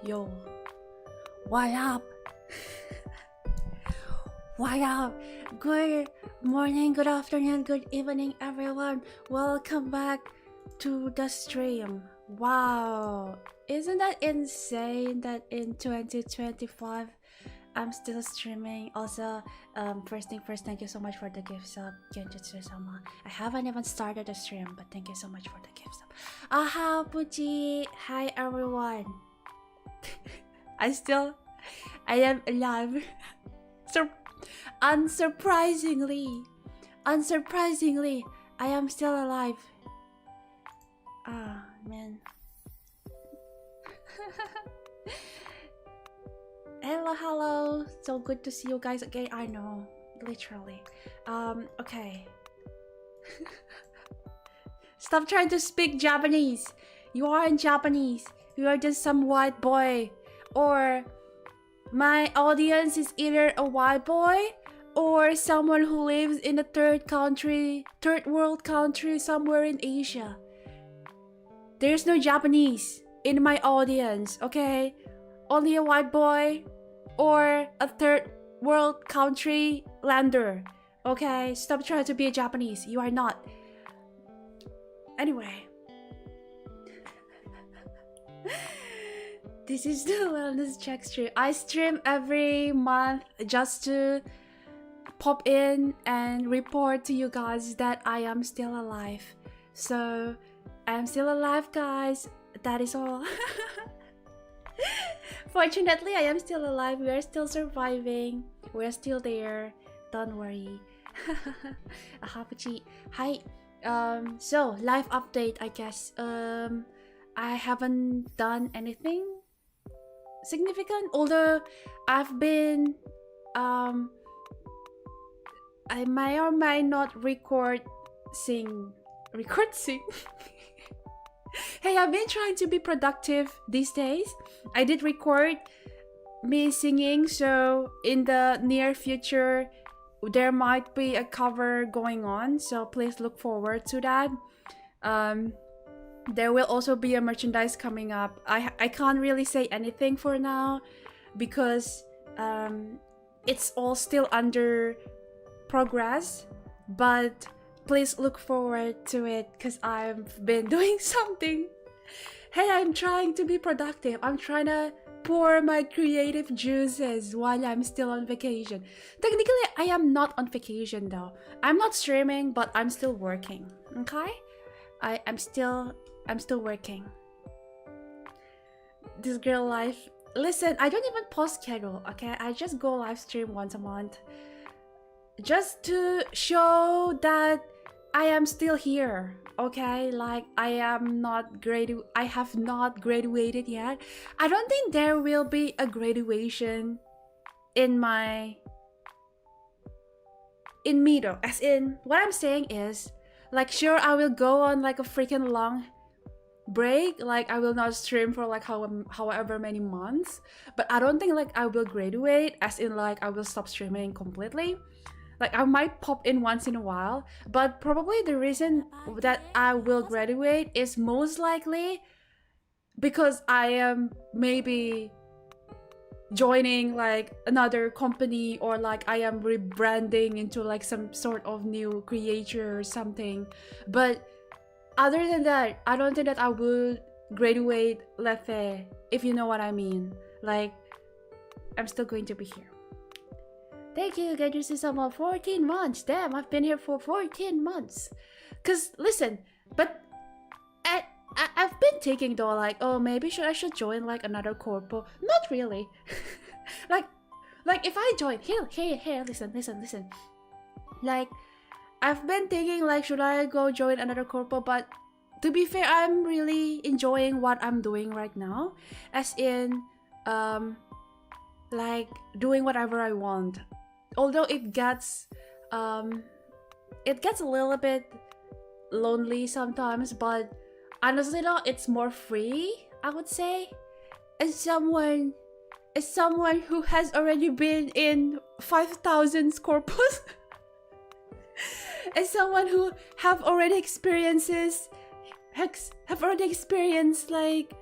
Yo, what up? What up? Good morning, good afternoon, good evening, everyone. Welcome back to the stream. Wow, isn't that insane that in 2025 I'm still streaming? Also, first thing first, thank you so much for the gift sub, Genjutsu-sama. I haven't even started the stream, but thank you so much for the gift sub. Ohapuchi, hi everyone. I am alive. Unsurprisingly, I am still alive. Ah, man. Hello. So good to see you guys again. I know, literally. Okay. Stop trying to speak Japanese. You aren't Japanese. You are just some white boy. Or my audience is either a white boy or someone who lives in a third world country somewhere in Asia. There's no Japanese in my audience, okay? Only a white boy or a third world country lander, okay? Stop trying to be a Japanese. You are not. Anyway. This is the wellness check stream. I stream every month just to pop in and report to you guys that I am still alive. So, I'm still alive, guys. That is all. Fortunately, I am still alive. We are still surviving. We're still there. Don't worry. Ohapuchi. Hi. So, life update, I guess. I haven't done anything significant, although I've been I may or may not record sing. Hey, I've been trying to be productive these days. I did record me singing, so in the near future there might be a cover going on, so please look forward to that. There will also be a merchandise coming up. I can't really say anything for now because it's all still under progress, but please look forward to it because I've been doing something. Hey, I'm trying to be productive. I'm trying to pour my creative juices while I'm still on vacation. Technically, I am not on vacation though. I'm not streaming, but I'm still working, okay? I'm still working. This girl life. Listen, I don't even post schedule, okay? I just go live stream once a month. Just to show that I am still here, okay? Like I have not graduated yet. I don't think there will be a graduation in me though. As in, what I'm saying is, like, sure, I will go on like a freaking long break, like I will not stream for like however many months, but I don't think like I will graduate, as in like I will stop streaming completely. Like I might pop in once in a while, but probably the reason that I will graduate is most likely because I am maybe joining like another company, or like I am rebranding into like some sort of new creator or something. But other than that, I don't think that I would graduate, let's say, if you know what I mean. Like, I'm still going to be here. Thank you, Genjutsu-sama. 14 months. Damn, I've been here for 14 months. Cause listen, but I've been thinking though, like, oh, maybe I should join like another corpo. Not really. like if I join, here, listen. Like, I've been thinking like, should I go join another corpo? But to be fair, I'm really enjoying what I'm doing right now. As in, like doing whatever I want. Although it gets a little bit lonely sometimes, but honestly though, it's more free, I would say. As someone who has already been in 5,000 corpus. As someone who have already experienced like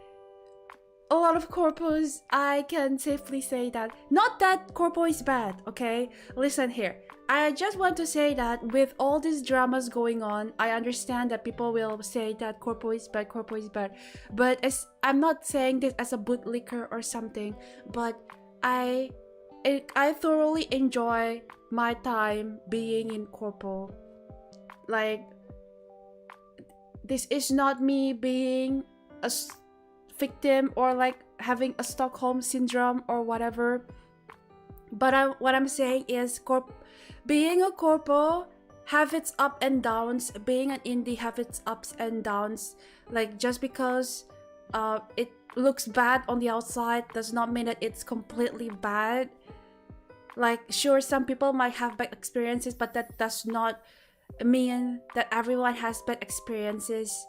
a lot of corpos, I can safely say that, not that corpo is bad, okay? Listen here. I just want to say that with all these dramas going on, I understand that people will say that corpo is bad, but I'm not saying this as a bootlicker or something, but I thoroughly enjoy my time being in corpo. Like, this is not me being a victim or like having a Stockholm syndrome or whatever, but what I'm saying is being a corpo have its up and downs, being an indie have its ups and downs. Like, just because it looks bad on the outside does not mean that it's completely bad. Like, sure, some people might have bad experiences, but that does not mean that everyone has bad experiences.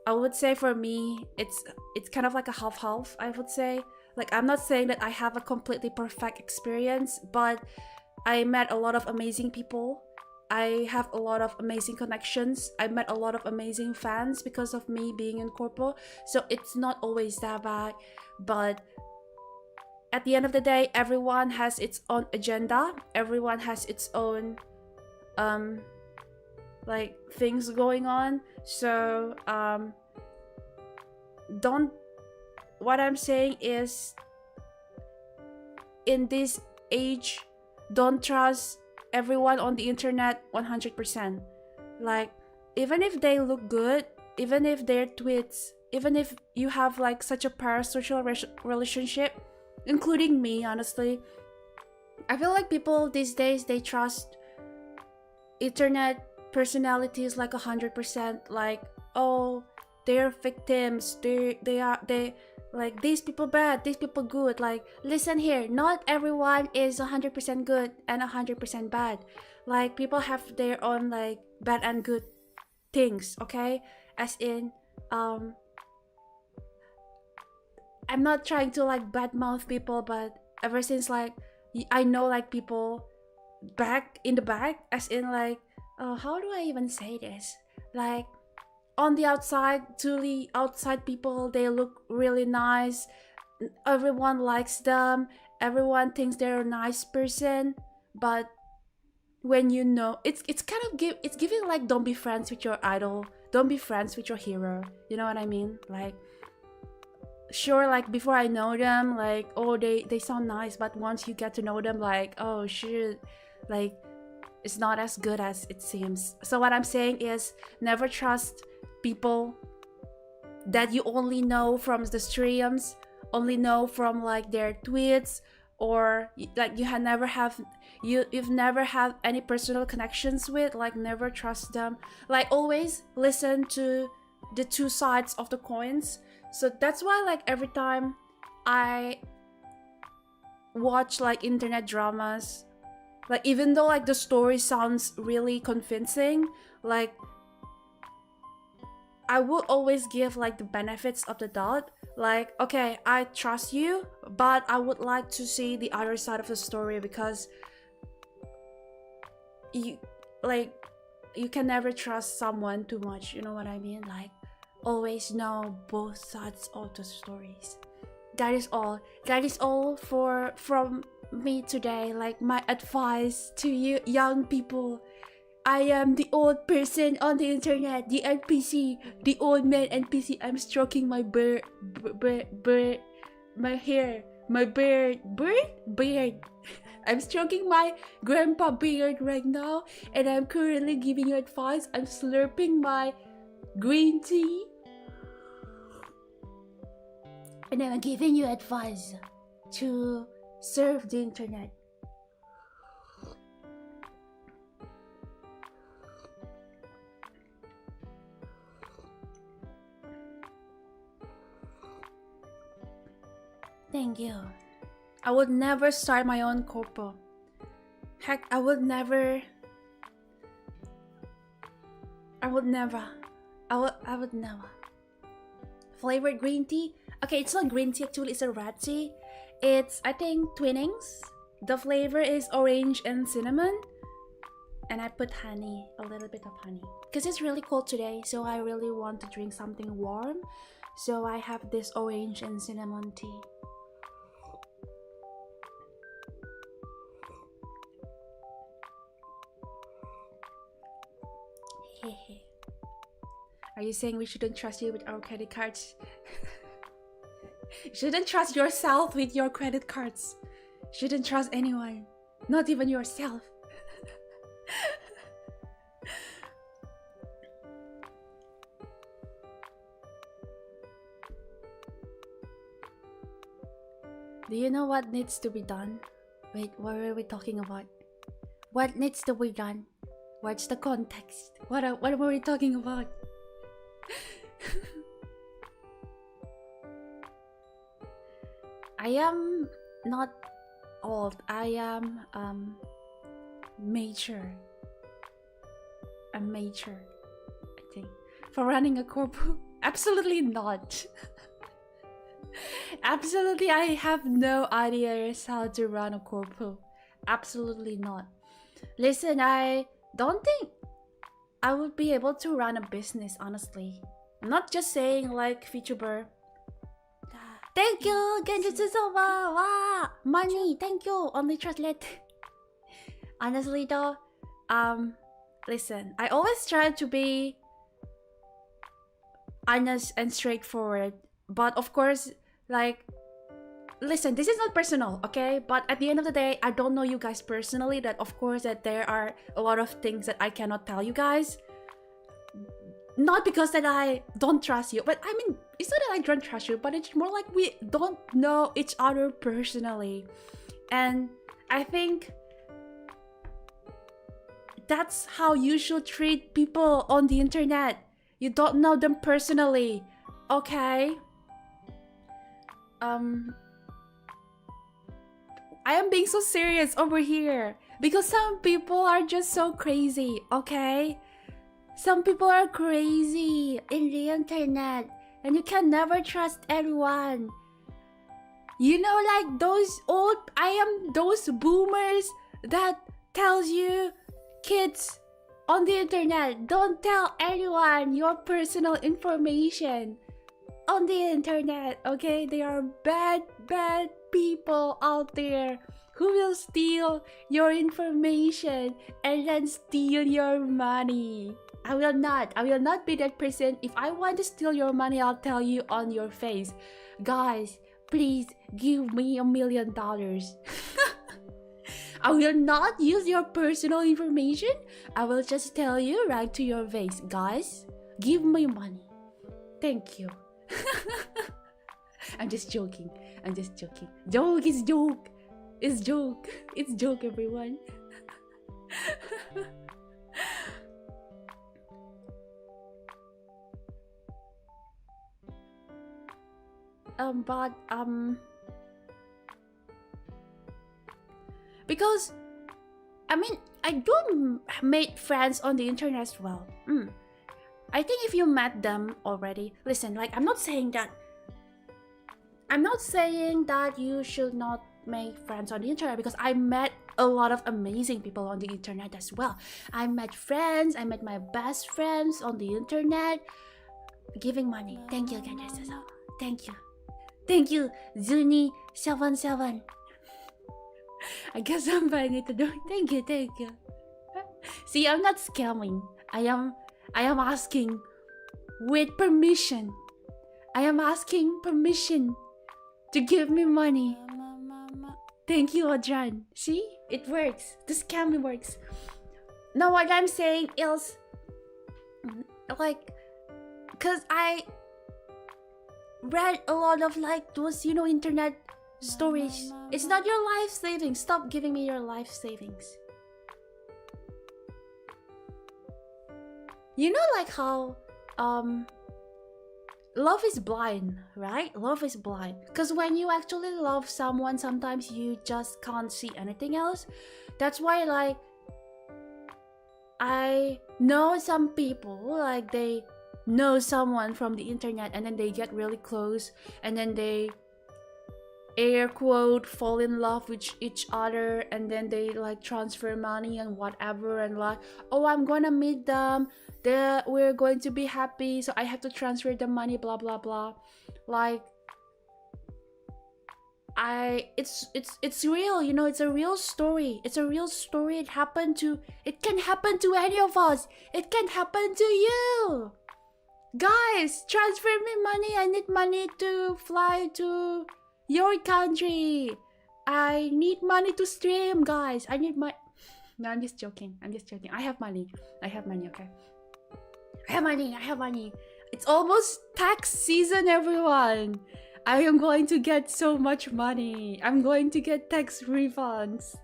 I would say for me, it's kind of like a half-half, I would say. Like, I'm not saying that I have a completely perfect experience, but I met a lot of amazing people. I have a lot of amazing connections. I met a lot of amazing fans because of me being in Corpo. So it's not always that bad, but at the end of the day, everyone has its own agenda. Everyone has its own like things going on. So what I'm saying is, in this age, don't trust everyone on the internet 100%. Like, even if they look good, even if their tweets, even if you have like such a parasocial relationship, including me, honestly, I feel like people these days, they trust internet personalities like 100%. Like, oh, they're victims, they like, these people bad, these people good. Like, listen here, not everyone is 100% good and 100% bad. Like, people have their own like bad and good things, okay? As in, I'm not trying to like badmouth people, but ever since like I know like people back in the back, as in like, how do I even say this? Like, on the outside, to the outside people, they look really nice. Everyone likes them. Everyone thinks they're a nice person. But when you know, it's kind of it's giving like, don't be friends with your idol. Don't be friends with your hero. You know what I mean? Like, sure, like before I know them, like, oh, they sound nice, but once you get to know them, like, oh shit, like, it's not as good as it seems. So what I'm saying is, never trust people that you only know from the streams, only know from like their tweets, or like you've never had any personal connections with. Like, never trust them. Like, always listen to the two sides of the coins. So that's why, like, every time I watch like internet dramas, like, even though like the story sounds really convincing, like, I would always give like the benefits of the doubt. Like, okay, I trust you, but I would like to see the other side of the story, because you can never trust someone too much, you know what I mean? Like, always know both sides of the stories. That is all from me today. Like, my advice to you young people. I am the old person on the internet, the NPC, the old man NPC. I'm stroking my beard, my hair, my beard. I'm stroking my grandpa beard right now, and I'm currently giving you advice. I'm slurping my green tea, and I'm giving you advice to surf the internet. Thank you. I would never start my own corpo. Heck, I would never. Flavored green tea? Okay, it's not green tea actually, it's a red tea. It's, I think, Twinnings. The flavor is orange and cinnamon. And I put honey, a little bit of honey. Because it's really cold today, so I really want to drink something warm. So I have this orange and cinnamon tea. Hehe. Are you saying we shouldn't trust you with our credit cards? You shouldn't trust yourself with your credit cards. You shouldn't trust anyone, not even yourself. Do you know what needs to be done? Wait, what were we talking about? What needs to be done? What's the context? What were we talking about? I am not old. I am mature. I'm mature, I think. For running a corpo? Absolutely not. Absolutely, I have no idea how to run a corpo. Absolutely not. Listen, I don't think I would be able to run a business, honestly. I'm not just saying like VTuber. Thank you, Genjutsu Soba! Wow! Money, thank you! Only translate. Honestly though, listen, I always try to be honest and straightforward. But of course, like, listen, this is not personal, okay? But at the end of the day, I don't know you guys personally. That of course that there are a lot of things that I cannot tell you guys. Not because that I don't trust you, but I mean, it's not that I don't trust you, but it's more like we don't know each other personally. And I think that's how you should treat people on the internet. You don't know them personally, okay? I am being so serious over here because some people are just so crazy, okay? Some people are crazy in the internet and you can never trust everyone. You know, like those those boomers that tells you, kids on the internet, don't tell anyone your personal information on the internet, okay? There are bad people out there who will steal your information and then steal your money. I will not be that person. If I want to steal your money, I'll tell you on your face. Guys, please give me $1 million. I will not use your personal information. I will just tell you right to your face. Guys, give me money. Thank you. I'm just joking. I'm just joking. Joke is joke. It's joke. It's joke, everyone. Because I mean, I do make friends on the internet as well. I think if you met them already, listen, like I'm not saying that you should not make friends on the internet, because I met a lot of amazing people on the internet as well. I met friends, I met my best friends on the internet giving money. Thank you, Genjutsu. Thank you. Thank you, Zuni77. I guess I'm buying it to do. Thank you. See, I'm not scamming. I am asking with permission. I am asking permission to give me money. Thank you, Adran. See? It works. The scamming works. Now what I'm saying is, like, cause I read a lot of like those, you know, internet stories. It's not your life savings. Stop giving me your life savings. You know, like how love is blind, right? Love is blind. Because when you actually love someone, sometimes you just can't see anything else. That's why, like, I know some people, like, they know someone from the internet and then they get really close and then they air quote fall in love with each other, and then they like transfer money and whatever, and like, oh, I'm gonna meet them, we're going to be happy, so I have to transfer the money, blah blah blah. Like, it's real, you know, it's a real story. It's a real story. It can happen to any of us. It can happen to you. Guys, transfer me money. I need money to fly to your country. I need money to stream, guys. I need my... No, I'm just joking. I have money, okay? I have money. It's almost tax season, everyone. I am going to get so much money. I'm going to get tax refunds.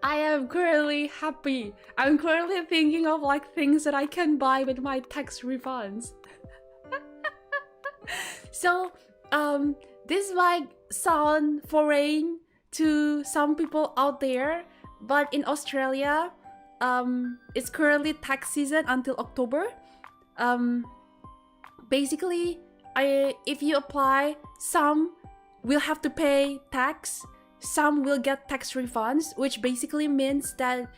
I am currently happy. I'm currently thinking of like things that I can buy with my tax refunds. So, this might sound foreign to some people out there, but in Australia, it's currently tax season until October. Basically, if you apply, some will have to pay tax, some will get tax refunds, which basically means that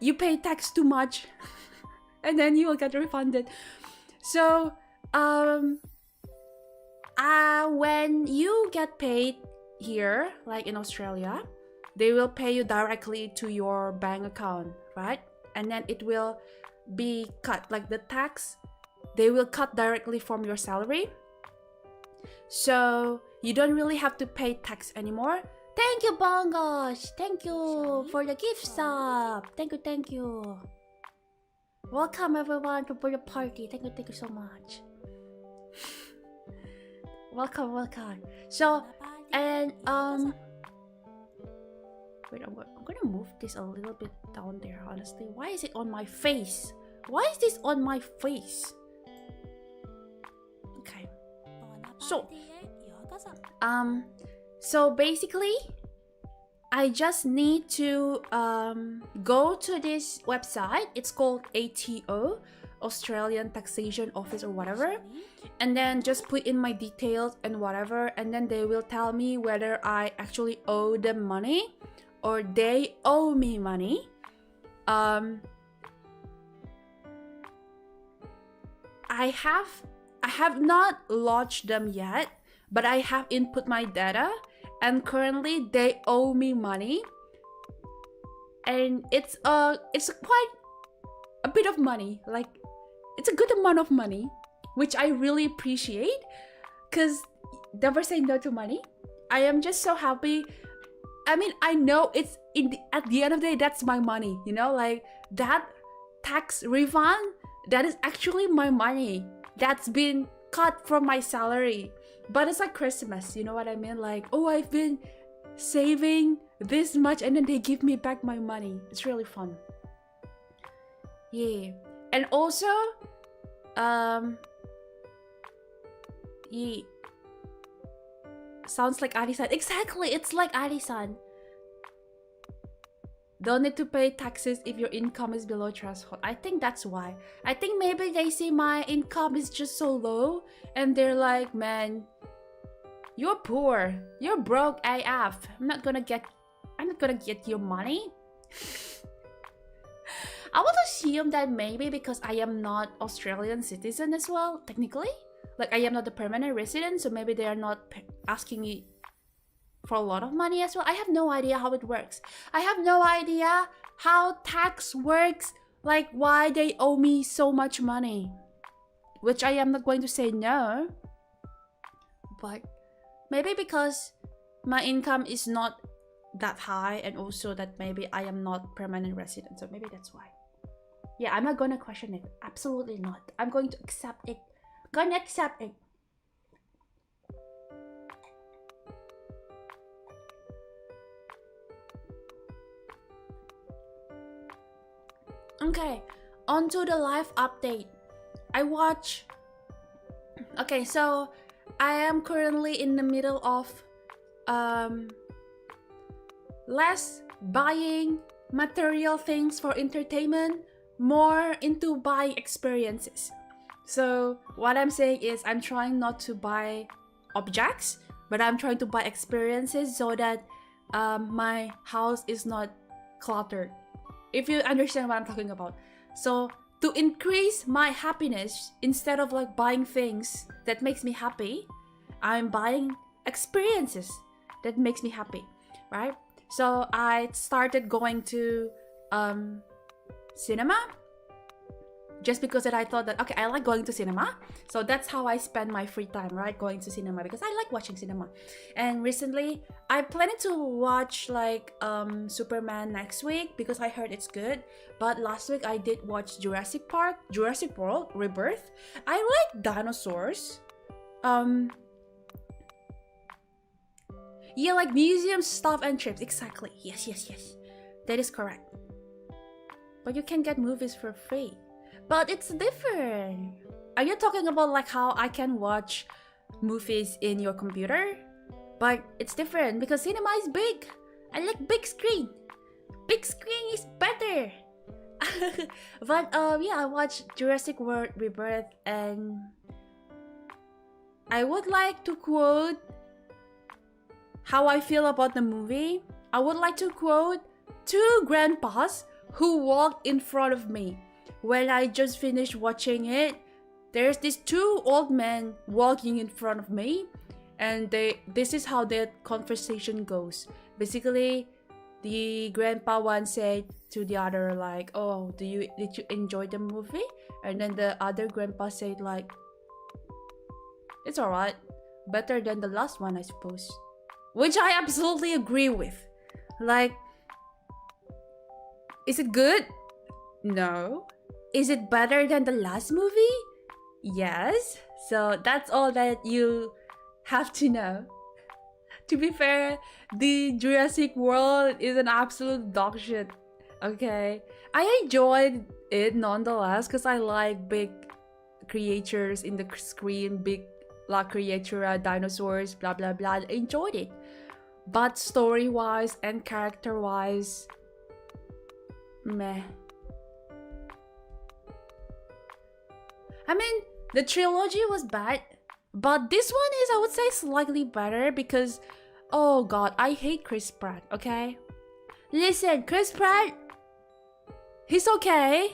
you pay tax too much and then you will get refunded. So when you get paid here, like in Australia, they will pay you directly to your bank account, right? And then it will be cut, like the tax, they will cut directly from your salary. So you don't really have to pay tax anymore. Thank you, Bongos. Thank you for the gift sub. Thank you. Welcome everyone to the party. Thank you so much. Welcome. So, and wait, I'm gonna move this a little bit down there, honestly. Why is it on my face? Why is this on my face? Okay. So basically, I just need to go to this website. It's called ATO, Australian Taxation Office or whatever, and then just put in my details and whatever, and then they will tell me whether I actually owe them money or they owe me money. I have not lodged them yet, but I have input my data, and currently they owe me money, and it's quite a bit of money. Like, it's a good amount of money, which I really appreciate, because never say no to money. I am just so happy. I mean, I know it's at the end of the day, that's my money, you know, like that tax refund, that is actually my money that's been cut from my salary. But it's like Christmas, you know what I mean? Like, oh, I've been saving this much and then they give me back my money. It's really fun. Yeah. And also, yeah. Sounds like Ari-san. Exactly, it's like Ari-san. Don't need to pay taxes if your income is below threshold. I think that's why. I think maybe they see my income is just so low and they're like, man, you're poor. You're broke AF. I'm not gonna get your money. I would assume that maybe because I am not Australian citizen as well, technically. Like, I am not a permanent resident, so maybe they are not asking me for a lot of money as well. I have no idea how it works. I have no idea how tax works, like why they owe me so much money. Which I am not going to say no. But maybe because my income is not that high, and also that maybe I am not permanent resident, so maybe that's why. Yeah, I'm not gonna question it. Absolutely not. I'm going to accept it. Gonna accept it. Okay, on to the live update. Okay, so I am currently in the middle of less buying material things for entertainment, more into buying experiences. So what I'm saying is I'm trying not to buy objects. but I'm trying to buy experiences so that my house is not cluttered. If you understand what I'm talking about. So to increase my happiness, instead of like buying things that makes me happy, I'm buying experiences that makes me happy, right? So I started going to cinema just because that I thought that, okay, I like going to cinema. So that's how I spend my free time, right? Going to cinema because I like watching cinema. And recently, I planned to watch like Superman next week because I heard it's good. But last week I did watch Jurassic World, Rebirth. I like dinosaurs. Yeah, like museum stuff and trips. Exactly. Yes. That is correct. But you can get movies for free. But it's different. Are you talking about like how I can watch movies in your computer? But it's different because cinema is big. I like big screen. Big screen is better. But yeah, I watched Jurassic World Rebirth and I would like to quote how I feel about the movie. I would like to quote 2 grandpas who walked in front of me. When I just finished watching it, there's these 2 old men walking in front of me, and this is how their conversation goes. Basically, the grandpa one said to the other like, "Oh, did you enjoy the movie?" And then the other grandpa said like, "It's alright, better than the last one, I suppose." Which I absolutely agree with. Like, is it good? No. Is it better than the last movie? Yes. So that's all that you have to know. To be fair, the Jurassic World is an absolute dog shit. Okay? I enjoyed it nonetheless because I like big creatures in the screen, big La Creatura, dinosaurs, blah blah blah. I enjoyed it. But story-wise and character-wise, meh. I mean, the trilogy was bad, but this one is, I would say, slightly better because, oh god, I hate Chris Pratt, okay? Listen, Chris Pratt, he's okay.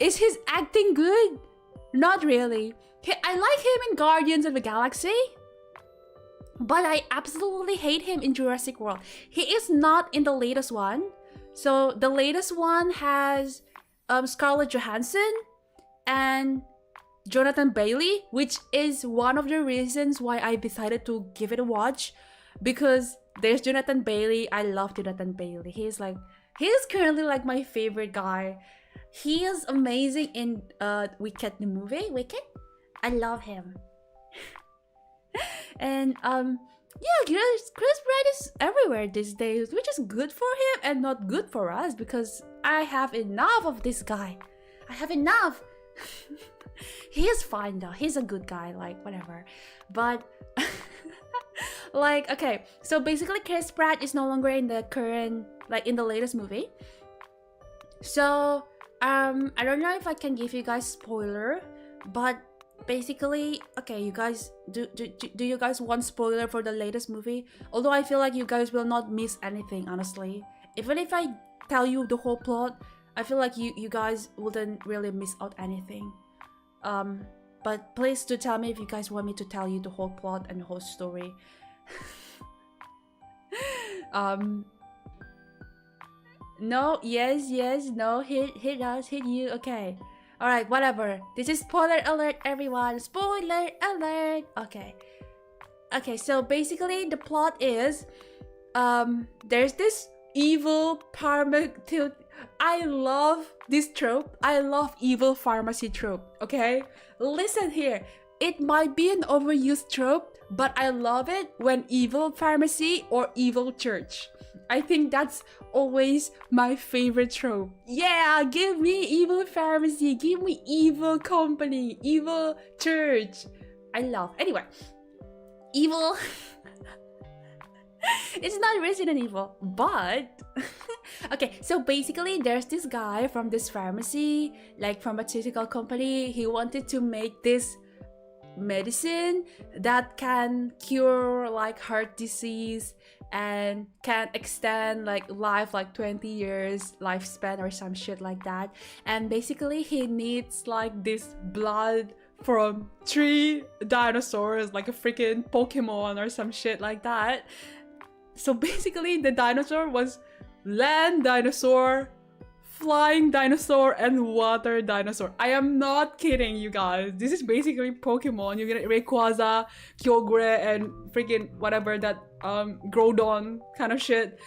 Is his acting good? Not really. I like him in Guardians of the Galaxy, but I absolutely hate him in Jurassic World. He is not in the latest one. So the latest one has Scarlett Johansson and Jonathan Bailey, which is one of the reasons why I decided to give it a watch, because there's Jonathan Bailey. I love Jonathan Bailey. He's currently like my favorite guy. He is amazing in Wicked, the movie Wicked. I love him. And yeah, Chris Pratt is everywhere these days, which is good for him and not good for us because I have enough of this guy. I have enough. He is fine though. He's a good guy, like whatever. But like, okay, so basically Chris Pratt is no longer in the current, like in the latest movie. So I don't know if I can give you guys spoiler, but basically, okay, you guys, do you guys want spoiler for the latest movie? Although I feel like you guys will not miss anything, honestly. Even if I tell you the whole plot, I feel like you guys wouldn't really miss out anything. But please do tell me if you guys want me to tell you the whole plot and the whole story. No, yes, no, hit us, hit you, okay. Alright, whatever. This is spoiler alert, everyone. Spoiler alert! Okay, so basically the plot is there's this evil pharmaceutical. I love this trope. I love evil pharmacy trope, okay? Listen here. It might be an overused trope, but I love it when evil pharmacy or evil church. I think that's always my favorite trope. Yeah, give me evil pharmacy, give me evil company, evil church. I love. Anyway, evil. It's not Resident Evil, but okay, so basically there's this guy from this pharmacy, like pharmaceutical company. He wanted to make this medicine that can cure like heart disease and can extend like life like 20 years lifespan or some shit like that. And basically he needs like this blood from 3 dinosaurs, like a freaking Pokemon or some shit like that. So basically the dinosaur was land dinosaur, flying dinosaur, and water dinosaur. I am not kidding, you guys. This is basically Pokemon. You get Rayquaza, Kyogre, and freaking whatever that Groudon kind of shit.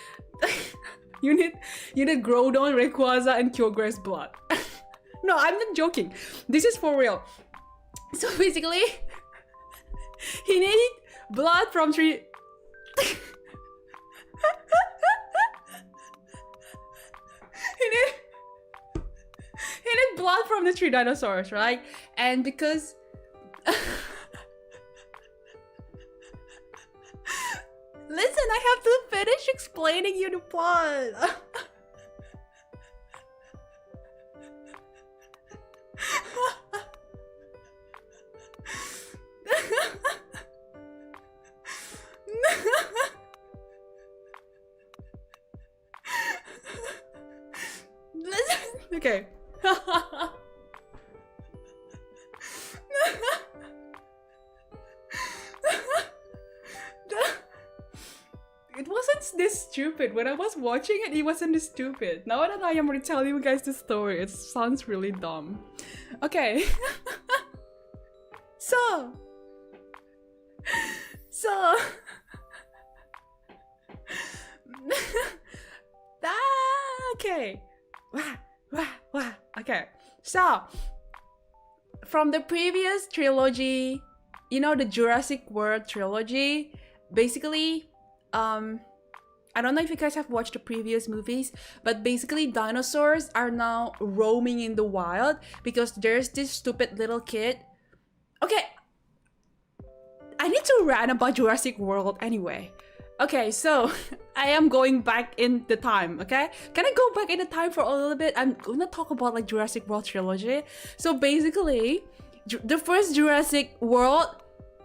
you need Groudon, Rayquaza, and Kyogre's blood. No, I'm not joking. This is for real. So basically, he needed blood from 3. He needed blood from the 3 dinosaurs, right? And because listen, I have to finish explaining you the plot. Okay. It wasn't this stupid. When I was watching it, it wasn't this stupid. Now that I am retelling you guys the story, it sounds really dumb. Okay. So okay. Okay, so from the previous trilogy, you know, the Jurassic World trilogy, basically, I don't know if you guys have watched the previous movies, but basically dinosaurs are now roaming in the wild because there's this stupid little kid. Okay, I need to rant about Jurassic World anyway. Okay, so I am going back in the time, okay? Can I go back in the time for a little bit? I'm gonna talk about like Jurassic World trilogy. So basically, the first Jurassic World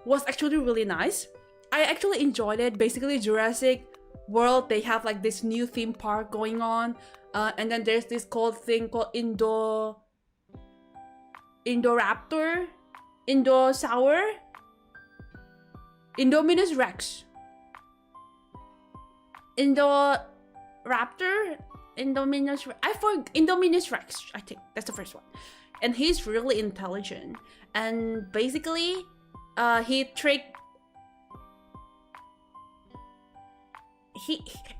was actually really nice. I actually enjoyed it. Basically, Jurassic World, they have like this new theme park going on. And then there's this cool thing called Indoraptor? Indosaur? Indominus Rex. Indoraptor? Indominus Rex, I think. That's the first one. And he's really intelligent. And basically, he tricked...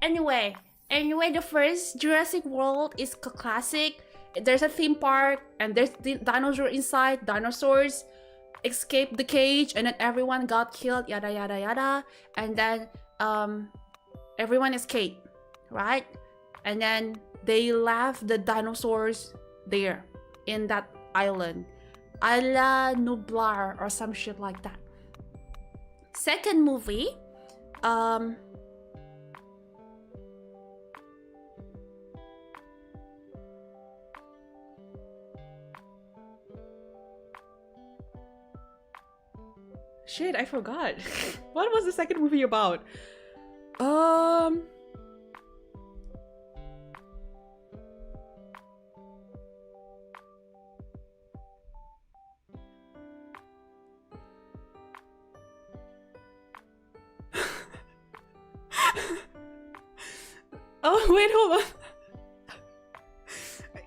Anyway, the first Jurassic World is classic. There's a theme park, and there's the dinosaur inside. Dinosaurs escaped the cage, and then everyone got killed, yada yada yada. And then everyone escaped, right? And then they left the dinosaurs there in that island, Isla Nublar or some shit like that. Second movie, shit, I forgot. What was the second movie about? Oh, wait, hold on.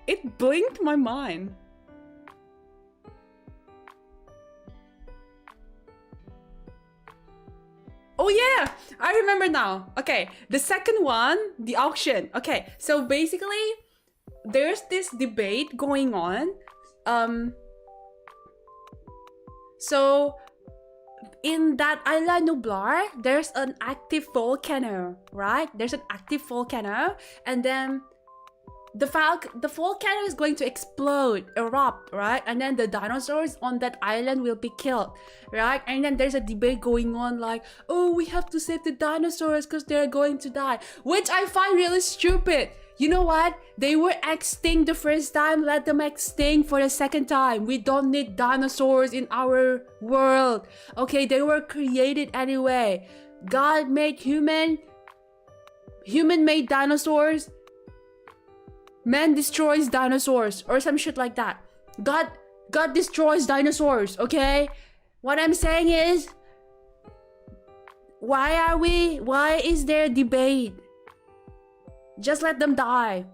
It blinked my mind. Oh yeah, I remember now. Okay, the second one, the auction. Okay, so basically, there's this debate going on. So in that Isla Nublar, there's an active volcano, right? There's an active volcano, and then the volcano is going to explode, erupt, right? And then the dinosaurs on that island will be killed, right? And then there's a debate going on like, oh, we have to save the dinosaurs because they're going to die, which I find really stupid. You know what? They were extinct the first time, let them extinct for the second time. We don't need dinosaurs in our world. Okay, they were created anyway. God made human made dinosaurs. Man destroys dinosaurs or some shit like that. God destroys dinosaurs, okay? What I'm saying is, why is there debate? Just let them die.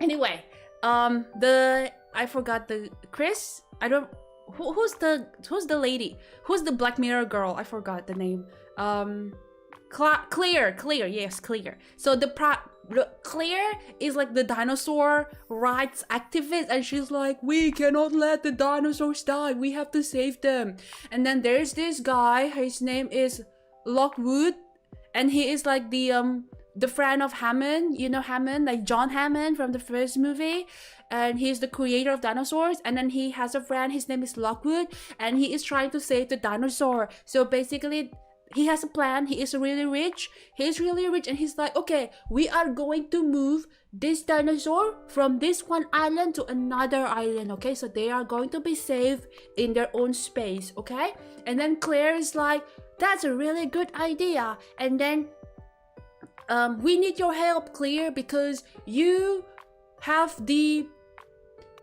Anyway, I forgot the Chris. I don't. Who's the lady? Who's the Black Mirror girl? I forgot the name. Clear. Yes, Clear. So Claire is like the dinosaur rights activist, and she's like, we cannot let the dinosaurs die, we have to save them. And then there's this guy, his name is Lockwood, and he is like the friend of Hammond, you know Hammond, like John Hammond from the first movie, and he's the creator of dinosaurs. And then he has a friend, his name is Lockwood, and he is trying to save the dinosaur. So basically he has a plan. He is really rich, and he's like, okay, we are going to move this dinosaur from this one island to another island, okay? So they are going to be safe in their own space, okay? And then Claire is like, that's a really good idea. And then we need your help, Claire, because you have the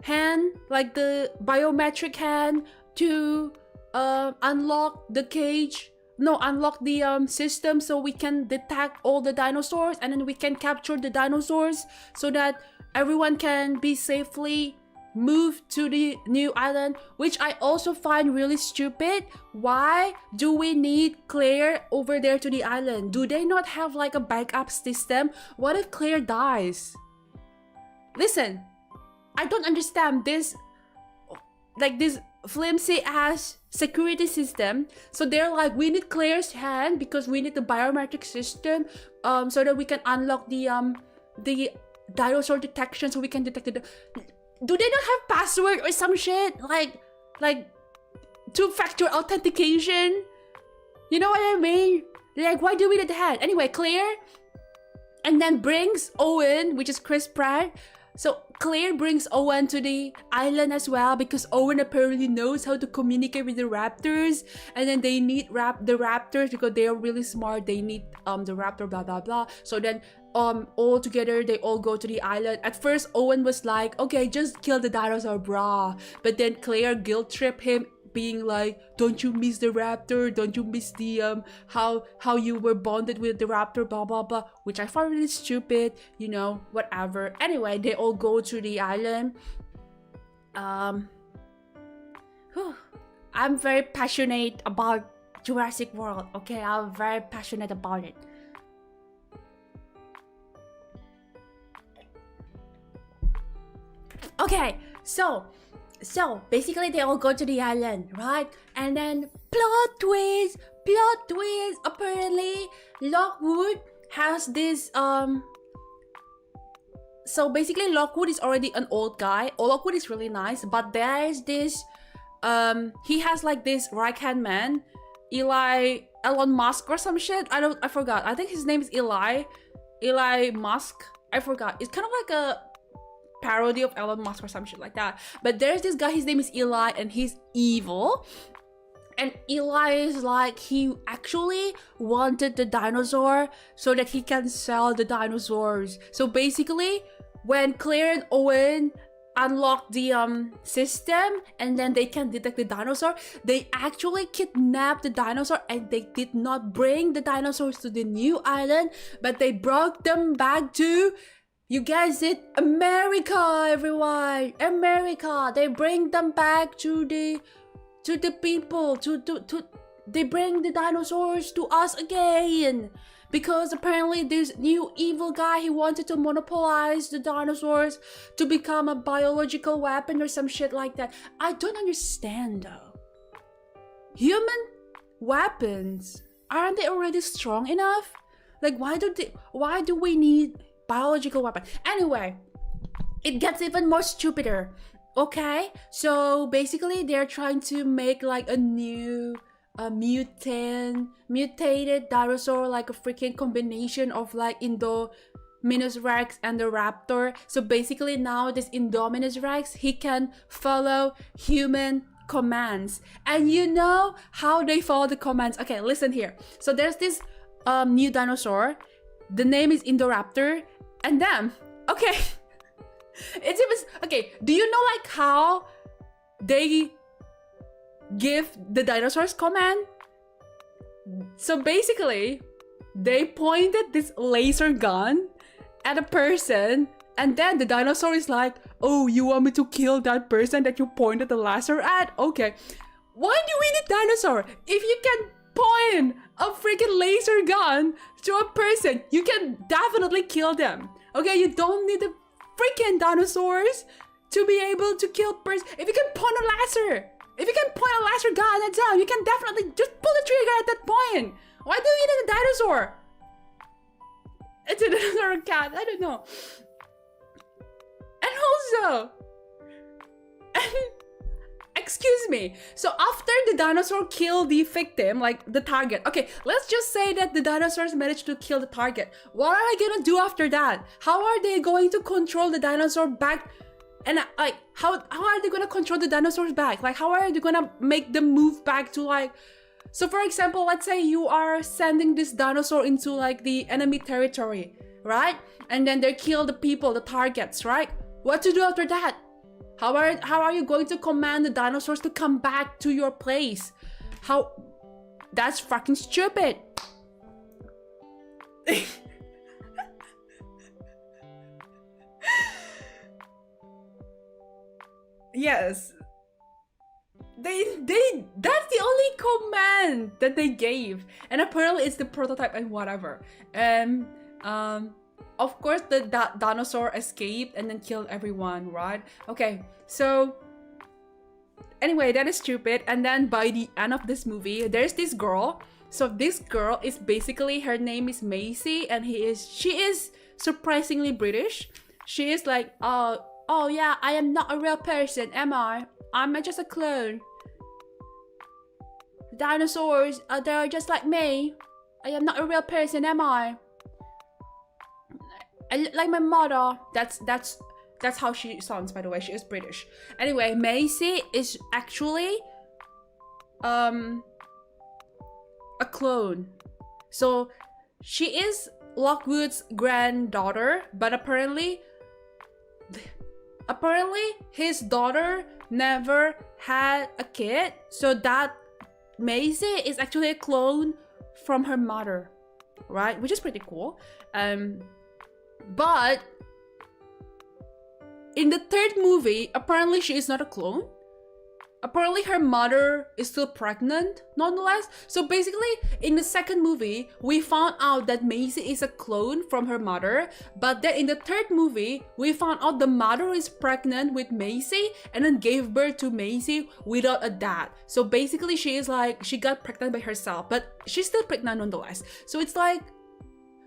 hand, like the biometric hand, to unlock the cage. No, unlock the system so we can detect all the dinosaurs, and then we can capture the dinosaurs so that everyone can be safely moved to the new island, which I also find really stupid. Why do we need Claire over there to the island? Do they not have like a backup system? What if Claire dies? Listen, I don't understand this, like this flimsy ass security system. So they're like, we need Claire's hand because we need the biometric system so that we can unlock the dinosaur detection, so we can detect it. Do they not have password or some shit, like two-factor authentication? You know what I mean? Like, why do we need the hand? Anyway, Claire and then brings Owen, which is Chris Pratt. So Claire brings Owen to the island as well because Owen apparently knows how to communicate with the raptors, and then they need the raptors because they are really smart. They need the raptor, blah blah blah. So then all together they all go to the island. At first Owen was like, okay, just kill the dinosaur, brah. But then Claire guilt tripped him, being like, don't you miss the raptor? Don't you miss the how you were bonded with the raptor, blah blah blah, which I found really stupid, you know, whatever. Anyway, they all go to the island. I'm very passionate about Jurassic World, okay? I'm very passionate about it. Okay, so basically they all go to the island, right? And then plot twist, apparently Lockwood has this so basically Lockwood is already an old guy. Lockwood is really nice, but there's this he has like this right hand man, Elon Musk or some shit. I forgot. I think his name is Eli Musk. I forgot. It's kind of like a parody of Elon Musk or some shit like that. But there's this guy, his name is Eli, and he's evil. And Eli is like, he actually wanted the dinosaur so that he can sell the dinosaurs. So basically, when Claire and Owen unlock the system and then they can detect the dinosaur, they actually kidnapped the dinosaur, and they did not bring the dinosaurs to the new island, but they brought them back to, you guys, it America, everyone, America. They bring them back to the people, they bring the dinosaurs to us again, because apparently this new evil guy, he wanted to monopolize the dinosaurs to become a biological weapon or some shit like that. I don't understand though. Human weapons, aren't they already strong enough? Like, why do we need biological weapon? Anyway, it gets even more stupider. Okay, so basically they're trying to make like a new mutated dinosaur, like a freaking combination of like Indominus Rex and the raptor. So basically now this Indominus Rex, he can follow human commands. And you know how they follow the commands. Okay, listen here. So there's this new dinosaur. The name is Indoraptor. And then, okay, it's even, okay, do you know like how they give the dinosaurs command? So basically, they pointed this laser gun at a person, and then the dinosaur is like, oh, you want me to kill that person that you pointed the laser at? Okay. Why do we need dinosaur? If you can point a freaking laser gun to a person, you can definitely kill them. Okay, you don't need the freaking dinosaurs to be able to kill person. If you can point a laser, if you can point a laser gun at them, you can definitely just pull the trigger at that point. Why do you need a dinosaur? It's a dinosaur cat, I don't know. And also, excuse me, so after the dinosaur killed the victim, like the target, okay, let's just say that the dinosaurs managed to kill the target. What are they gonna do after that? How are they going to control the dinosaur back? And like, how are they gonna control the dinosaurs back? Like, how are they gonna make them move back to like, so for example, let's say you are sending this dinosaur into like the enemy territory, right? And then they kill the people, the targets, right? What to do after that? How are you going to command the dinosaurs to come back to your place? How? That's fucking stupid. Yes. That's the only command that they gave. And apparently it's the prototype and whatever. And of course the dinosaur escaped and then killed everyone, right? Okay, so anyway, that is stupid. And then by the end of this movie, there's this girl. So this girl is basically, her name is Macy, and she is surprisingly British. She is like, oh yeah, I am not a real person, am I? I'm just a clone. Dinosaurs, they're just like me. I am not a real person, am I? I look like my mother. That's how she sounds, by the way. She is British. Anyway, Macy is actually a clone. So she is Lockwood's granddaughter, but apparently his daughter never had a kid, so that Macy is actually a clone from her mother, right? Which is pretty cool. But in the third movie, apparently she is not a clone. Apparently her mother is still pregnant, nonetheless. So basically, in the second movie, we found out that Macy is a clone from her mother. But then in the third movie, we found out the mother is pregnant with Macy and then gave birth to Macy without a dad. So basically, she is like, she got pregnant by herself, but she's still pregnant nonetheless. So it's like,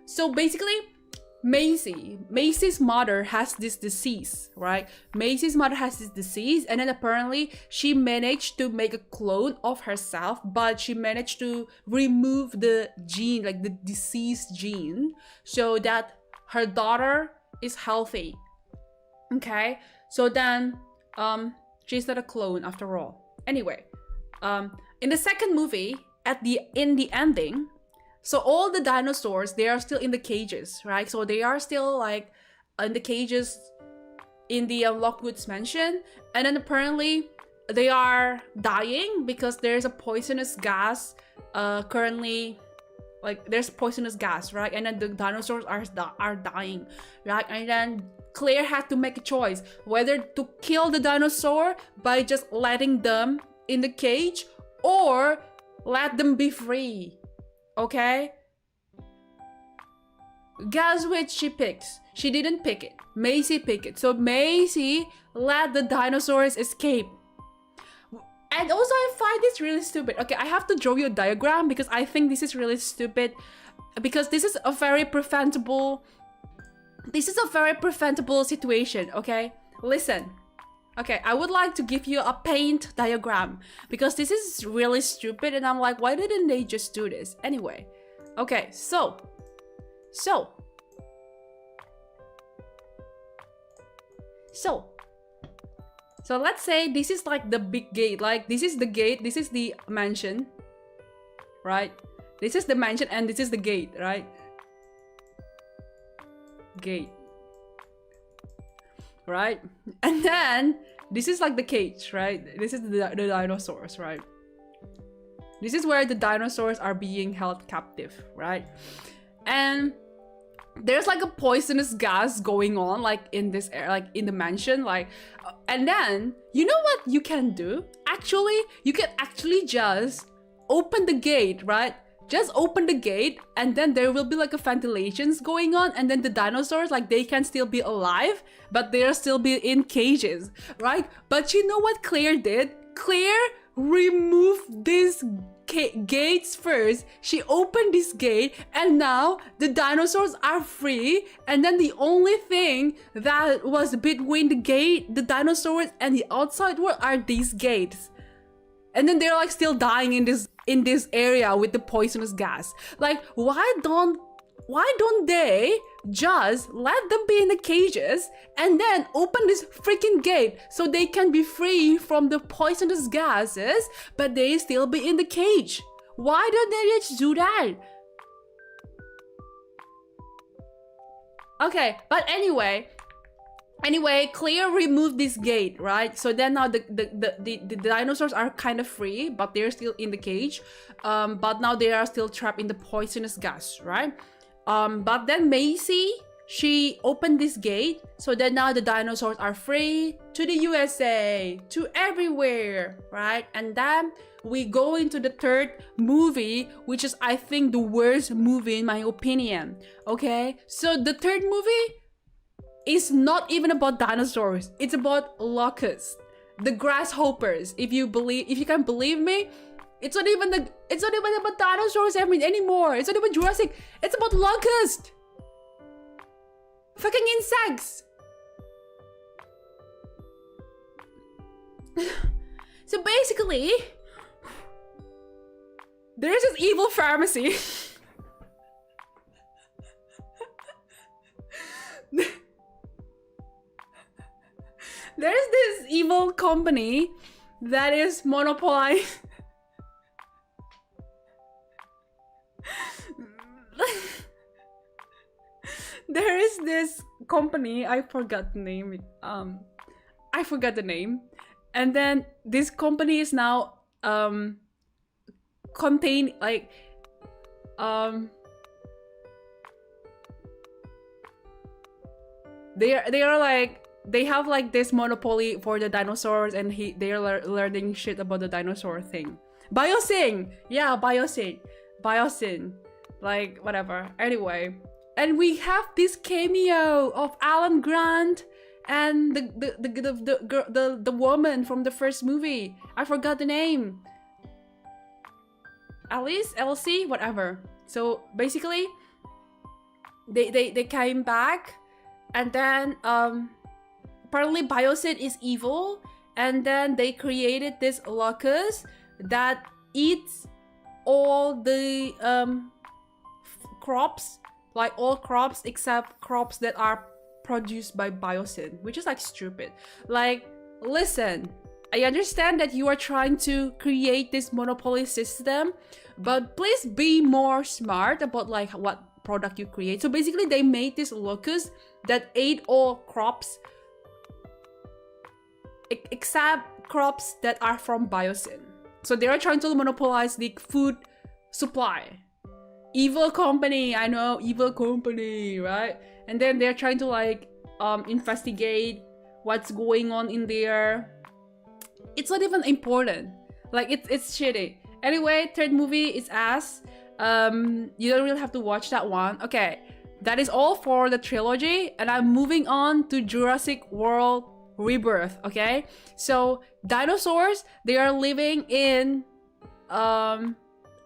so basically, Macy's mother has this disease, right? Macy's mother has this disease, and then apparently she managed to make a clone of herself, but she managed to remove the gene, like the diseased gene, so that her daughter is healthy. Okay, so then she's not a clone after all. Anyway, in the second movie, in the ending, so all the dinosaurs, they are still in the cages, right? So they are still like in the cages in the Lockwood's mansion. And then apparently they are dying because there's a poisonous gas currently, like there's poisonous gas, right? And then the dinosaurs are dying, right? And then Claire had to make a choice whether to kill the dinosaur by just letting them in the cage or let them be free. Okay? Guess which she picks? She didn't pick it. Macy picked it. So Macy let the dinosaurs escape. And also I find this really stupid. Okay, I have to draw you a diagram because I think this is really stupid. Because this is a very preventable this is a very preventable situation, okay? Listen. Okay, I would like to give you a paint diagram because this is really stupid and I'm like, why didn't they just do this? Anyway, okay, so let's say this is like the big gate, like this is the gate, this is the mansion, right? This is the mansion and this is the gate, right? Gate. Right? And then this is like the cage, right? This is the dinosaurs, right? This is where the dinosaurs are being held captive, right? And there's like a poisonous gas going on, like in this air, like in the mansion, like, and then you know what you can do? Actually, you can actually just open the gate, right? Just open the gate and then there will be like a ventilations going on and then the dinosaurs, like they can still be alive, but they'll still be in cages, right? But you know what Claire did? Claire removed these gates first. She opened this gate and now the dinosaurs are free, and then the only thing that was between the gate, the dinosaurs and the outside world are these gates. And then they're like still dying in this area with the poisonous gas. Like, why don't they just let them be in the cages and then open this freaking gate so they can be free from the poisonous gases, but they still be in the cage? Why don't they just do that? Okay, but anyway, Claire removed this gate, right? So then now the dinosaurs are kind of free, but they're still in the cage. But now they are still trapped in the poisonous gas, right? But then Macy, she opened this gate, so then now the dinosaurs are free to the USA, to everywhere, right? And then we go into the third movie, which is, I think, the worst movie in my opinion. Okay, so the third movie is not even about dinosaurs. It's about locusts, the grasshoppers. If you can believe me, it's not even about dinosaurs anymore. It's not even Jurassic. It's about locusts. Fucking insects. So basically, there's this evil pharmacy. There's this evil company that is monopolized. There is this company, I forgot the name. And then this company is now contain like they are like, they have like this monopoly for the dinosaurs, and they are learning shit about the dinosaur thing. Biosyn, yeah, Biosyn, like whatever. Anyway, and we have this cameo of Alan Grant and the woman from the first movie. I forgot the name. Alice, Elsie, whatever. So basically, they came back, and then apparently Biosyn is evil, and then they created this locust that eats all the crops, like all crops except crops that are produced by Biosyn, which is like stupid. Like, listen, I understand that you are trying to create this monopoly system, but please be more smart about like what product you create. So basically they made this locust that ate all crops except crops that are from Biosyn. So they are trying to monopolize the food supply. Evil company, I know, evil company, right? And then they're trying to like investigate what's going on in there. It's not even important. Like it's shitty. Anyway, third movie is ass. You don't really have to watch that one. Okay, that is all for the trilogy, and I'm moving on to Jurassic World Rebirth. Okay, so dinosaurs, they are living in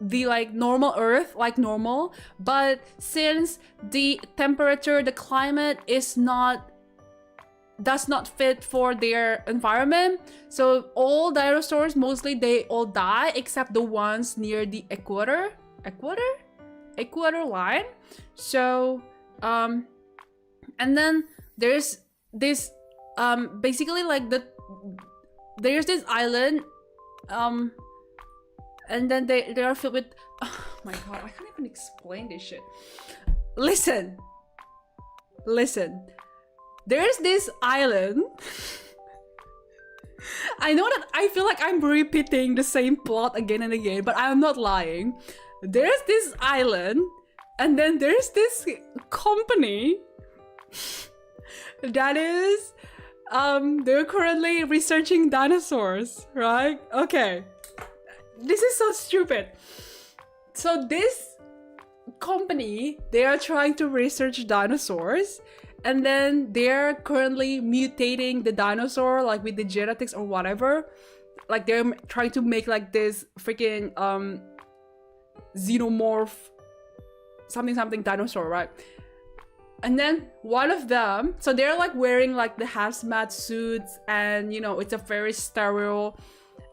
the like normal Earth like normal, but since the temperature, the climate does not fit for their environment, so all dinosaurs mostly they all die except the ones near the equator line. So and then there's this basically like there's this island, and then they are filled with, oh my god, I can't even explain this shit. Listen, there's this island. I know that I feel like I'm repeating the same plot again and again, but I'm not lying. There's this island, and then there's this company that is they're currently researching dinosaurs, right? Okay, this is so stupid. So this company, they are trying to research dinosaurs, and then they're currently mutating the dinosaur like with the genetics or whatever. Like they're trying to make like this freaking xenomorph something dinosaur, right? And then one of them, so they're like wearing like the hazmat suits, and you know, it's a very sterile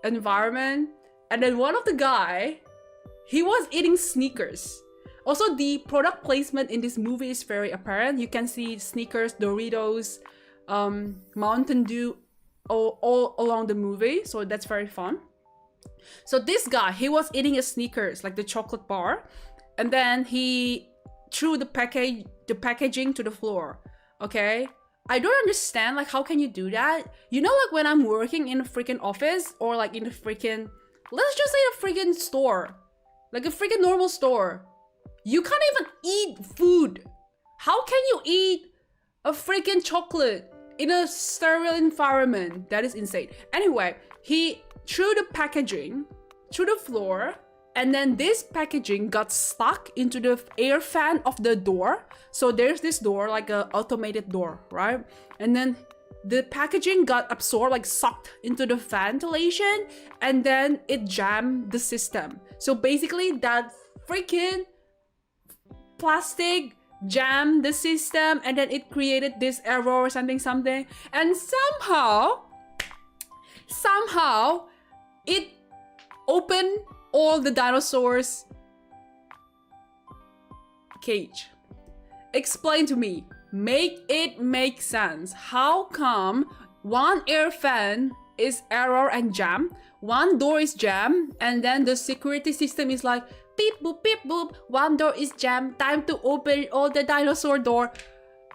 environment. And then one of the guy, he was eating sneakers. Also, the product placement in this movie is very apparent. You can see Snickers, Doritos, Mountain Dew all along the movie. So that's very fun. So this guy, he was eating a Snickers, like the chocolate bar. And then he threw the packaging to the floor. Okay? I don't understand, like, how can you do that? You know, like when I'm working in a freaking office, or like in a freaking, let's just say a freaking store. Like a freaking normal store. You can't even eat food. How can you eat a freaking chocolate in a sterile environment? That is insane. Anyway, he threw the packaging to the floor, and then this packaging got stuck into the air fan of the door. So there's this door, like a automated door, right? And then the packaging got absorbed, like sucked into the ventilation, and then it jammed the system. So basically that freaking plastic jammed the system, and then it created this error or something, and somehow it opened all the dinosaurs' cage. Explain to me. Make it make sense. How come one air fan is error and jam, one door is jam, and then the security system is like beep boop, one door is jammed, time to open all the dinosaur door?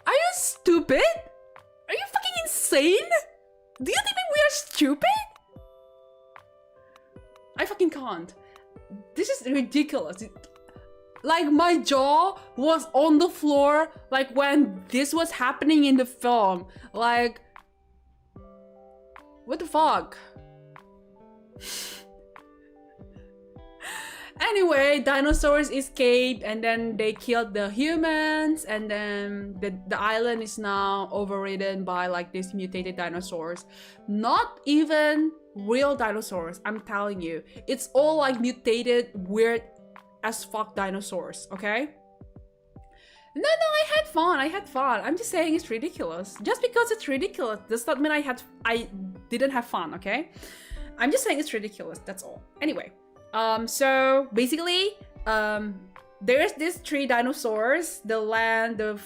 Are you stupid? Are you fucking insane? Do you think we are stupid? I fucking can't. This is ridiculous. Like, my jaw was on the floor like when this was happening in the film. Like, what the fuck? Anyway, dinosaurs escaped, and then they killed the humans, and then the island is now overridden by like these mutated dinosaurs. Not even real dinosaurs, I'm telling you. It's all like mutated, weird as fuck dinosaurs, okay? No, I had fun. I'm just saying it's ridiculous. Just because it's ridiculous does not mean I didn't have fun, okay? I'm just saying it's ridiculous, that's all. Anyway, so basically, there's these three dinosaurs: the land, the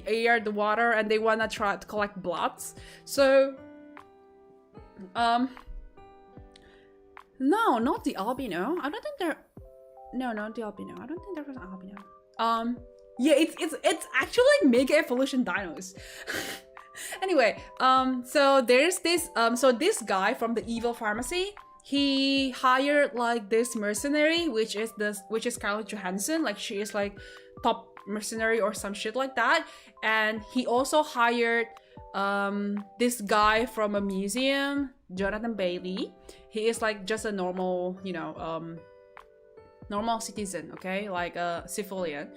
air, the water, and they wanna try to collect bloods. So, no, not the albino. I don't think they're. No, not the albino. I don't think there was an albino. Yeah, it's actually like mega evolution dinos. Anyway, so there's this so this guy from the evil pharmacy, he hired like this mercenary, which is Scarlett Johansson. Like, she is like top mercenary or some shit like that. And he also hired this guy from a museum, Jonathan Bailey. He is like just a normal, you know, normal citizen, okay, like a civilian.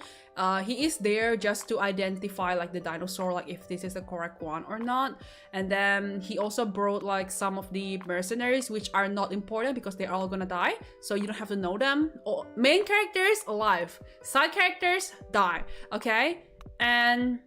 He is there just to identify like the dinosaur, like if this is the correct one or not. And then he also brought like some of the mercenaries, which are not important because they're all gonna die, so you don't have to know them. Or main characters alive, side characters die, okay. And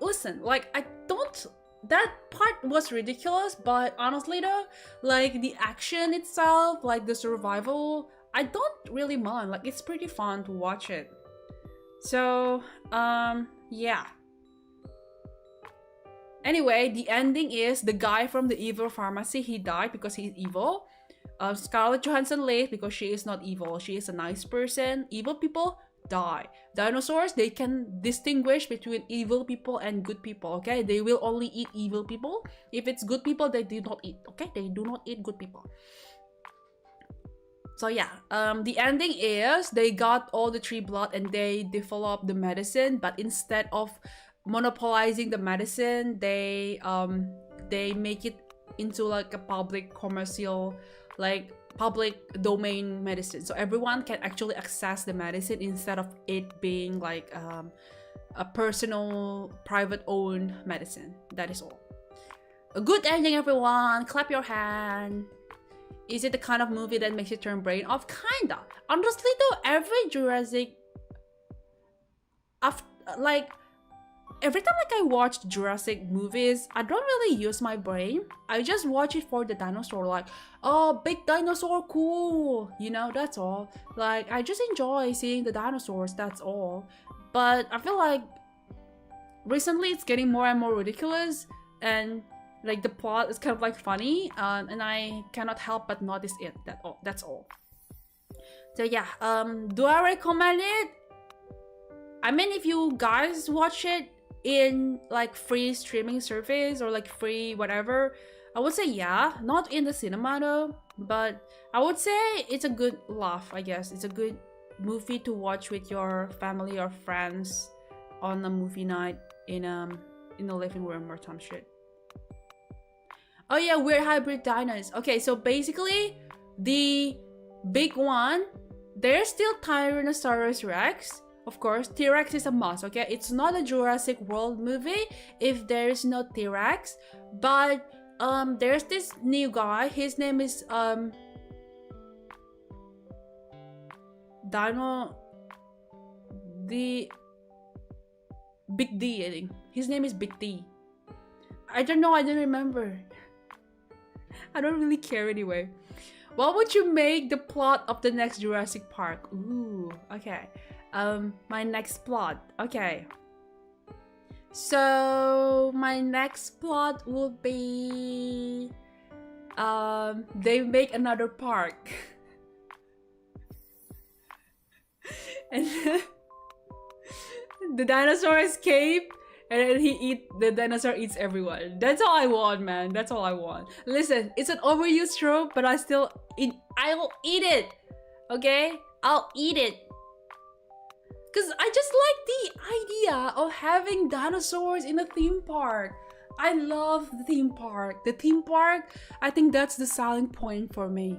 listen, like I don't, that part was ridiculous, but honestly though, like the action itself, like the survival, I don't really mind. Like it's pretty fun to watch it. So yeah. Anyway, the ending is the guy from the evil pharmacy, he died because he's evil. Scarlett Johansson lived because she is not evil, she is a nice person. Evil people die. Dinosaurs, they can distinguish between evil people and good people, okay? They will only eat evil people. If it's good people, they do not eat, okay? They do not eat good people. So yeah, the ending is they got all the tree blood and they developed the medicine, but instead of monopolizing the medicine, they make it into like a public commercial, like public domain medicine, so everyone can actually access the medicine instead of it being like a personal private owned medicine. That is all. A good ending, everyone. Clap your hand. Is it the kind of movie that makes you turn brain off? Kinda. Honestly though, every Jurassic, like every time like I watch Jurassic movies, I don't really use my brain. I just watch it for the dinosaur, like, oh, big dinosaur, cool, you know, that's all. Like I just enjoy seeing the dinosaurs, that's all. But I feel like recently it's getting more and more ridiculous, and like the plot is kind of like funny, and I cannot help but notice it. That's all. So yeah, do I recommend it? I mean, if you guys watch it in like free streaming service or like free whatever, I would say yeah. Not in the cinema though, but I would say it's a good laugh, I guess. It's a good movie to watch with your family or friends on a movie night in the living room or some shit. Oh yeah, weird hybrid dinos. Okay, so basically the big one, there's still Tyrannosaurus Rex. Of course, T-Rex is a must, okay? It's not a Jurassic World movie if there is no T-Rex. But there's this new guy. His name is Dino, the Big D, I think. His name is Big D. I don't know, I don't remember. I don't really care anyway. What would you make the plot of the next Jurassic Park? Ooh, okay. My next plot. Okay. So my next plot will be they make another park. And the dinosaur escape, and then the dinosaur eats everyone. That's all I want, man. That's all I want. Listen, it's an overused trope, but I'll eat it. Okay? I'll eat it. Because I just like the idea of having dinosaurs in a theme park. I love the theme park. The theme park, I think that's the selling point for me.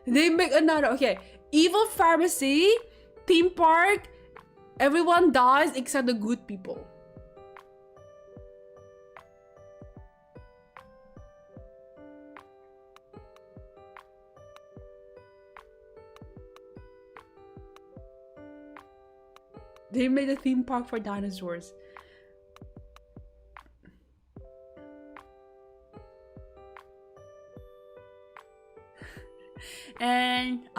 They make another, okay, evil pharmacy, theme park, everyone dies except the good people. They made a theme park for dinosaurs. And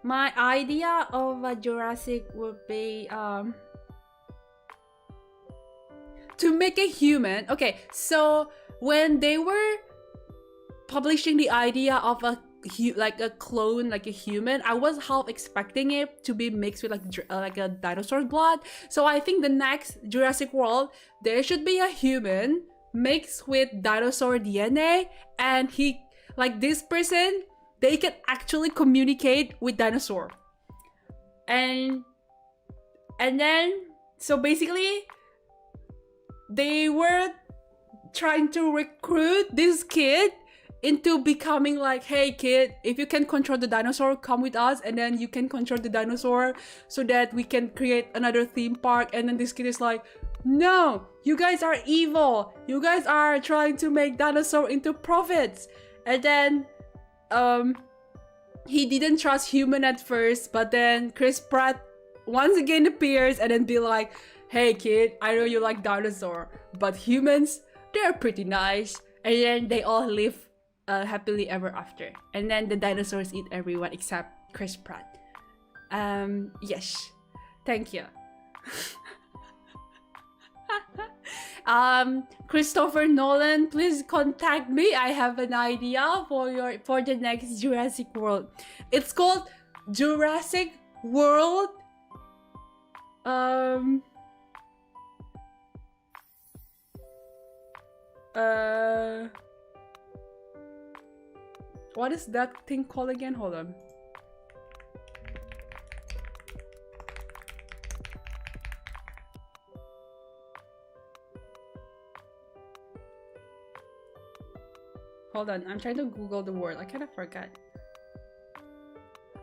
my idea of a Jurassic would be to make a human. Okay, so when they were publishing the idea of a clone, like a human, I was half expecting it to be mixed with like a dinosaur blood. So I think the next Jurassic World, there should be a human mixed with dinosaur DNA, and he, like this person, they can actually communicate with dinosaur. And then, so basically, they were trying to recruit this kid into becoming like, hey kid, if you can control the dinosaur, come with us, and then you can control the dinosaur so that we can create another theme park. And then this kid is like, no, you guys are evil, you guys are trying to make dinosaur into profits. And then he didn't trust human at first, but then Chris Pratt once again appears and then be like, hey kid, I know you like dinosaur, but humans, they're pretty nice. And then they all live happily ever after. And then the dinosaurs eat everyone except Chris Pratt. Yes. Thank you. Christopher Nolan, please contact me. I have an idea for the next Jurassic World. It's called Jurassic World. What is that thing called again? Hold on. Hold on, I'm trying to Google the word. I kind of forgot.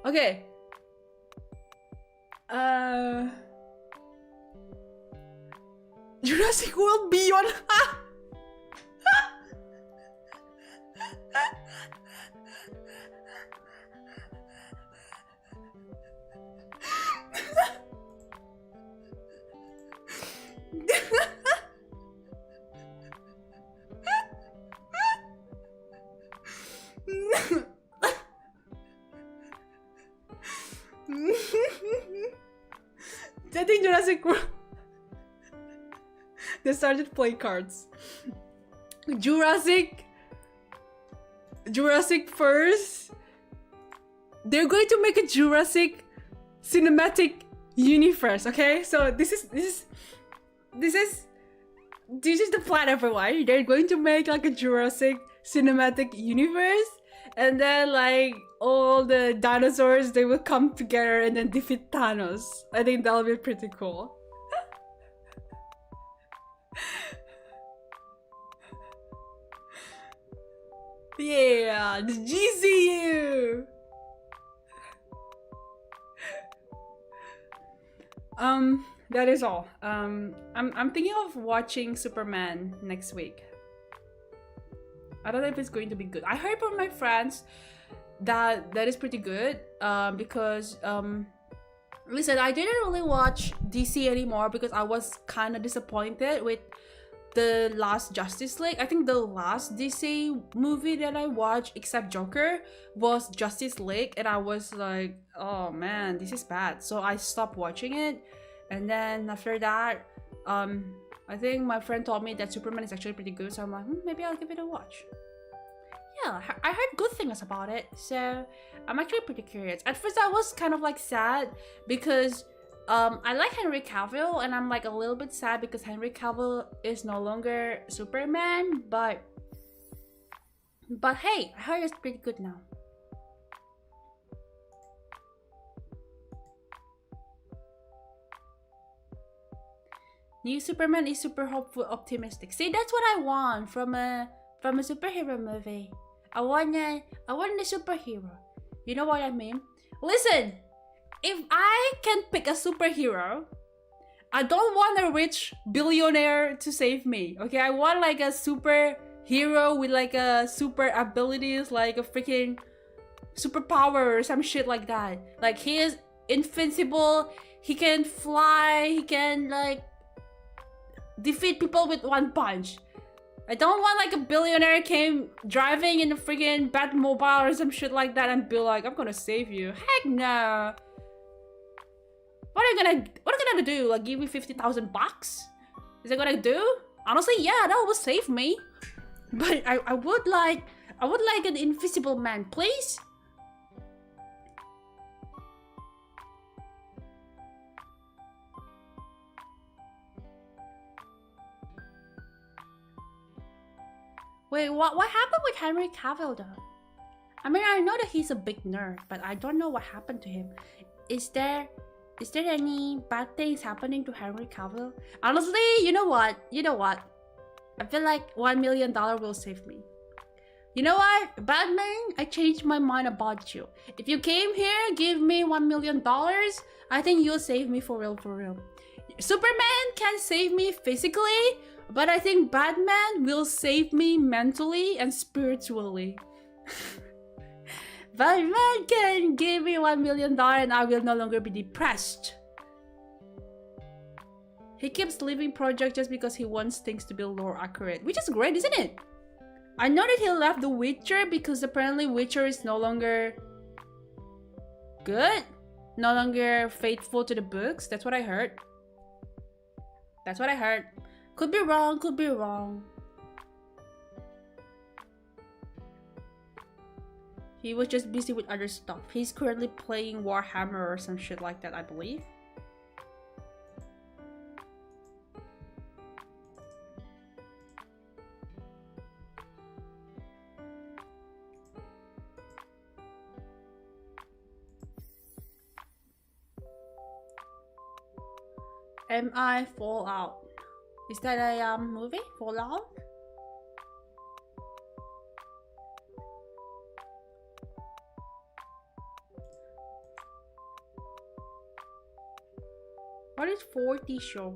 Okay. Jurassic World Beyond. I think Jurassic World. They started playing cards. Jurassic first. They're going to make a Jurassic cinematic universe. Okay, so this is the plan, everyone. They're going to make like a Jurassic cinematic universe, and then like all the dinosaurs, they will come together and then defeat Thanos. I think that'll be pretty cool. Yeah, the GCU. That is all. I'm thinking of watching Superman next week. I don't know if it's going to be good. I heard from my friends that is pretty good. Because listen, I didn't really watch DC anymore because I was kind of disappointed with the last Justice League. I think the last DC movie that I watched, except Joker, was Justice League, and I was like, oh man, this is bad. So I stopped watching it, and then after that, I think my friend told me that Superman is actually pretty good, so I'm like, maybe I'll give it a watch. Yeah, I heard good things about it, so I'm actually pretty curious. At first, I was kind of like sad because I like Henry Cavill, and I'm like a little bit sad because Henry Cavill is no longer Superman, but hey, I heard it's pretty good now. New Superman is super hopeful, optimistic. See, that's what I want from a superhero movie. I want a superhero. You know what I mean? Listen, if I can pick a superhero, I don't want a rich billionaire to save me. Okay, I want like a superhero with like a super abilities, like a freaking superpower or some shit like that. Like he is invincible, he can fly, he can like defeat people with one punch. I don't want like a billionaire came driving in a freaking Batmobile or some shit like that and be like, I'm gonna save you. Heck no. What are you gonna do? Like give me 50,000 bucks? Is it gonna do? Honestly, yeah, that will save me. But I would like an invisible man, please. Wait, what happened with Henry Cavill though? I mean, I know that he's a big nerd, but I don't know what happened to him. Is there any bad things happening to Henry Cavill? Honestly, you know what? I feel like $1 million will save me. You know what, Batman? I changed my mind about you. If you came here, give me $1 million, I think you'll save me for real, for real. Superman can save me physically, but I think Batman will save me mentally and spiritually. Batman can give me $1 million and I will no longer be depressed. He keeps leaving projects just because he wants things to be lore accurate, which is great, isn't it? I know that he left The Witcher because apparently Witcher is no longer good, no longer faithful to the books. That's what I heard. That's what I heard. Could be wrong, could be wrong. He was just busy with other stuff. He's currently playing Warhammer or some shit like that, I believe. MI Fallout. Is that a movie? Fallout? What is 40 show?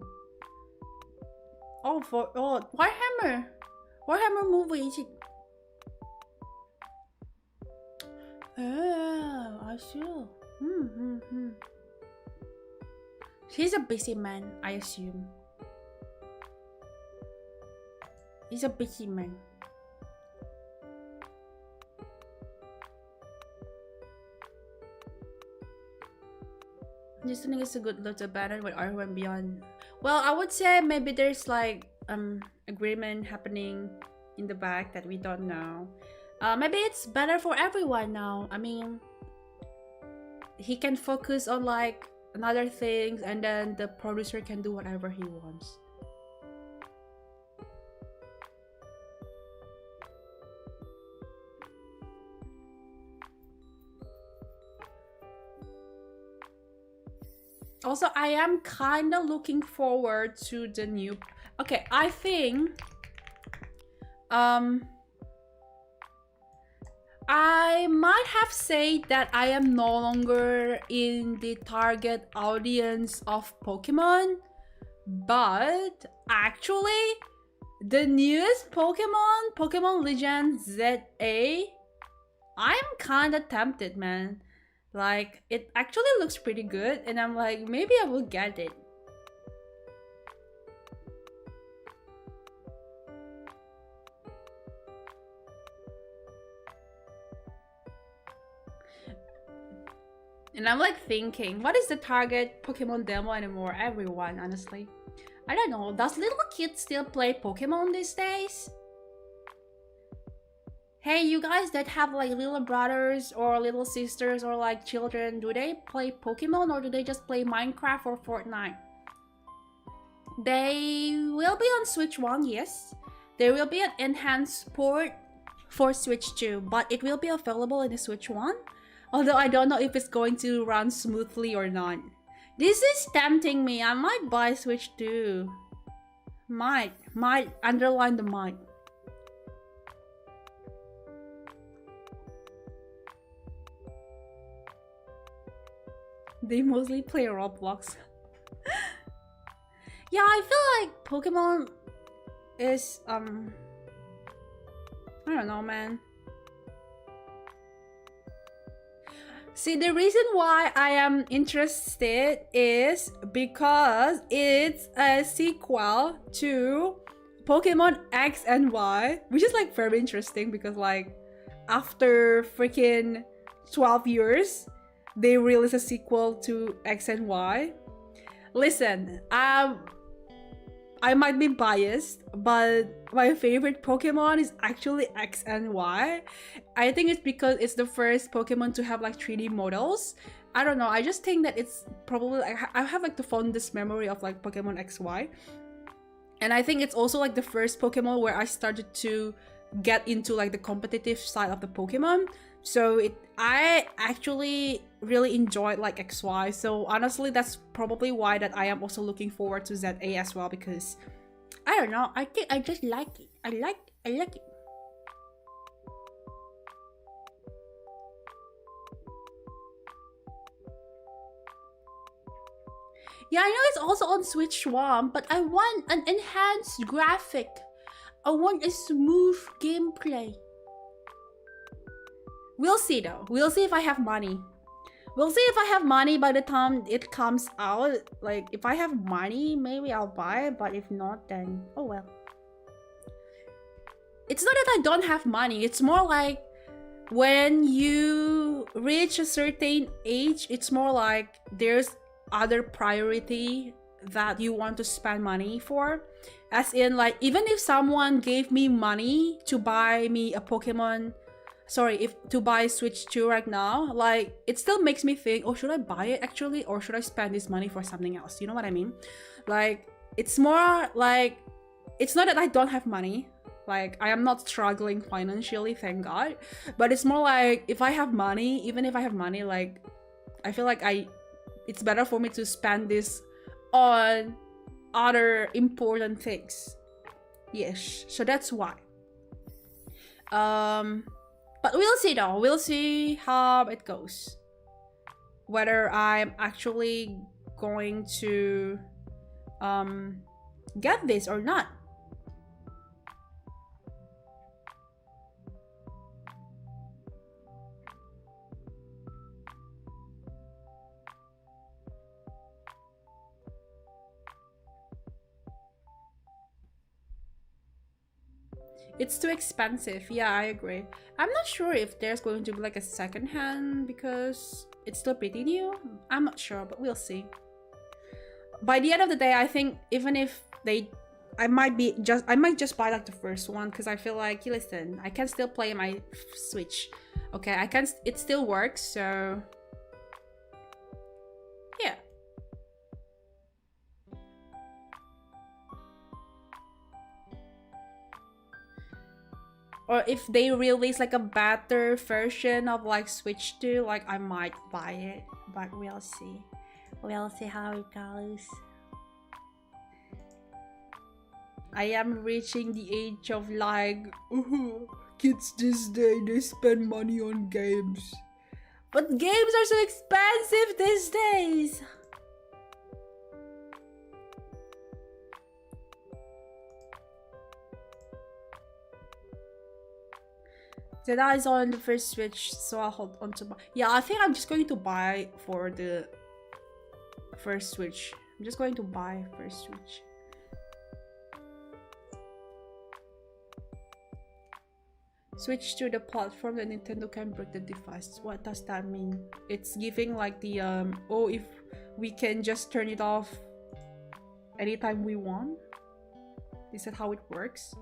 Oh, Warhammer. Warhammer movie, is it? Oh, I see. He's a busy man, I assume. He's a busy man. I just think it's a good look to banner with R1 Beyond. Well, I would say maybe there's like agreement happening in the back that we don't know. Maybe it's better for everyone now. I mean, he can focus on like another things, and then the producer can do whatever he wants. Also, I am kind of looking forward to the new... Okay, I think... I might have said that I am no longer in the target audience of Pokemon, but actually, the newest Pokemon Legends ZA, I'm kind of tempted, man. Like, it actually looks pretty good, and I'm like, maybe I will get it. And I'm like thinking, what is the target Pokemon demo anymore? Everyone, honestly. I don't know, does little kids still play Pokemon these days? Hey, you guys that have like little brothers or little sisters or like children, do they play Pokemon or do they just play Minecraft or Fortnite? They will be on Switch 1, yes. There will be an enhanced port for Switch 2, but it will be available in the Switch 1. Although I don't know if it's going to run smoothly or not. This is tempting me. I might buy Switch 2. Might underline the might. They mostly play Roblox. Yeah, I feel like Pokemon is I don't know, man. See, the reason why I am interested is because it's a sequel to Pokemon X and Y, which is like very interesting because like after freaking 12 years, they release a sequel to X and Y. Listen, I might be biased, but my favorite Pokemon is actually X and Y. I think it's because it's the first Pokemon to have like 3D models. I don't know, I just think that it's probably like, I have like the fondest memory of like Pokemon XY. And I think it's also like the first Pokemon where I started to get into like the competitive side of the Pokemon. So I actually really enjoyed like XY. So honestly, that's probably why that I am also looking forward to ZA as well, because I don't know. I think I just like it. I like it. Yeah, I know it's also on Switch One, but I want an enhanced graphic. I want a smooth gameplay. We'll see though. We'll see if I have money. We'll see if I have money by the time it comes out. Like, if I have money, maybe I'll buy it, but if not, then oh well. It's not that I don't have money, it's more like when you reach a certain age, it's more like there's other priority that you want to spend money for. As in, like, even if someone gave me money to buy me a Pokemon, to buy Switch 2 right now, like, it still makes me think, oh, should I buy it actually, or should I spend this money for something else? You know what I mean? Like, it's more like, it's not that I don't have money. Like, I am not struggling financially, thank God. But it's more like, if I have money, even if I have money, like, I feel like it's better for me to spend this on other important things. Yes, so that's why. But we'll see though. We'll see how it goes. Whether I'm actually going to get this or not. It's too expensive. Yeah, I agree. I'm not sure if there's going to be like a second hand because it's still pretty new. I'm not sure, but we'll see. By the end of the day, I think even if I might just buy like the first one because I feel like, listen, I can still play my Switch. Okay, it still works, so yeah. Or if they release like a better version of like Switch 2, like I might buy it, but we'll see. We'll see how it goes. I am reaching the age of like, kids this day, they spend money on games. But games are so expensive these days. ZA is on the first Switch, so I'll hold on to buy. Yeah, I think I'm just going to buy for the first Switch. I'm just going to buy first Switch. Switch to the platform that Nintendo can break the device. What does that mean? It's giving like the oh, if we can just turn it off anytime we want? Is that how it works?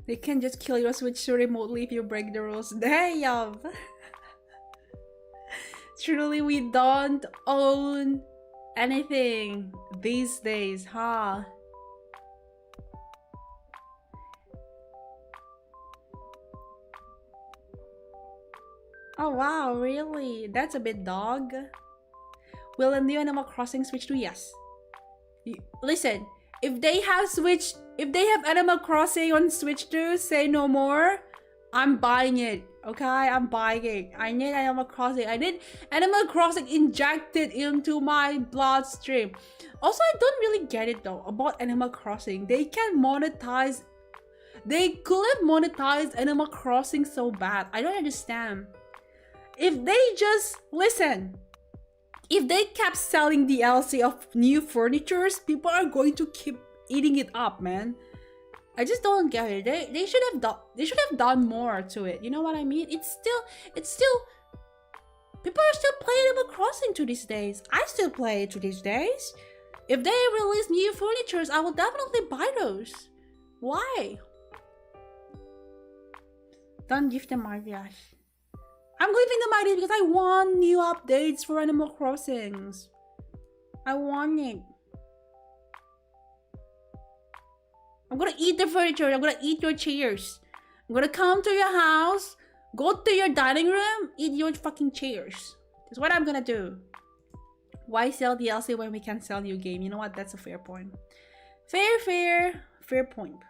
They can just kill your Switch remotely if you break the rules. Damn! Truly, we don't own anything these days, huh? Oh wow, really? That's a bit dog. Will a new Animal Crossing Switch 2? Yes. Listen, if they have Animal Crossing on Switch 2, say no more. I'm buying it. Okay, I'm buying it. I need Animal Crossing. I need Animal Crossing injected into my bloodstream. Also, I don't really get it though about Animal Crossing. They can monetize. They could have monetized Animal Crossing so bad. I don't understand. If they just listen. If they kept selling DLC of new furnitures, people are going to keep eating it up, man. I just don't get it. They should have done more to it. You know what I mean? It's still People are still playing Animal Crossing to these days. I still play it to these days. If they release new furnitures, I will definitely buy those. Why? Don't give them ideas. I'm giving them ideas because I want new updates for Animal Crossings. I want it. I'm gonna eat the furniture. I'm gonna eat your chairs. I'm gonna come to your house, go to your dining room, eat your fucking chairs. That's what I'm gonna do. Why sell DLC when we can sell new game? You know what? That's a fair point. Fair point.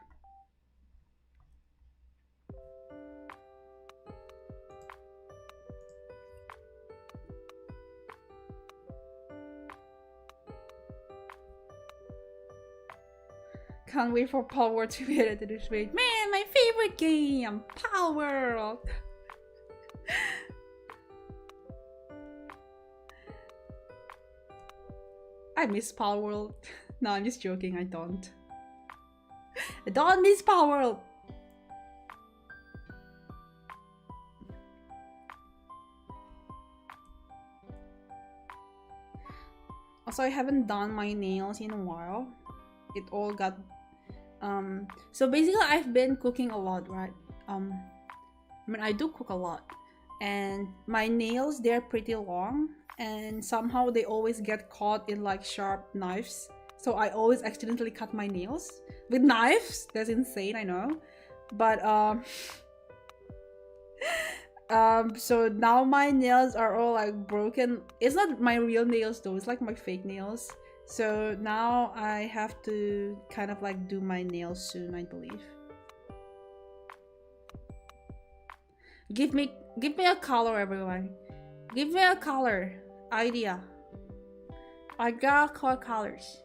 Can't wait for Power to be added to this week. Man, my favorite game! Power! I miss Power World. No, I'm just joking, I don't. I don't miss Power World! Also, I haven't done my nails in a while. It all got so basically I've been cooking a lot, right? I mean, I do cook a lot, and my nails, they're pretty long, and somehow they always get caught in like sharp knives, so I always accidentally cut my nails with knives. That's insane, I know, but so now my nails are all like broken. It's not my real nails though, it's like my fake nails. So now I have to kind of like do my nails soon, I believe. Give me a color, everyone. Give me a color idea. I got colors.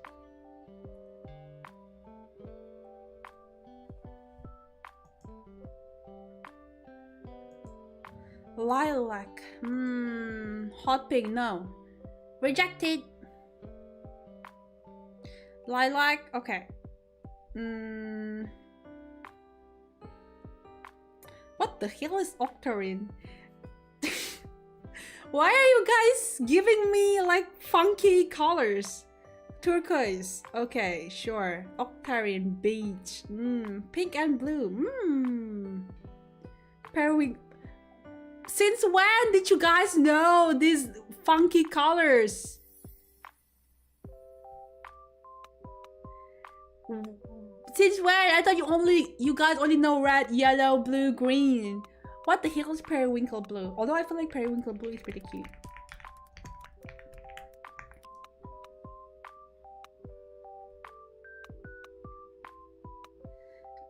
Lilac. Hot pink, no. Rejected. Lilac, okay. What the hell is Octarine? Why are you guys giving me like funky colors? Turquoise, okay, sure. Octarine, beige, pink and blue, periwinkle. Since when did you guys know these funky colors? Since when? I thought you guys only know red, yellow, blue, green. What the hell is periwinkle blue? Although I feel like periwinkle blue is pretty cute.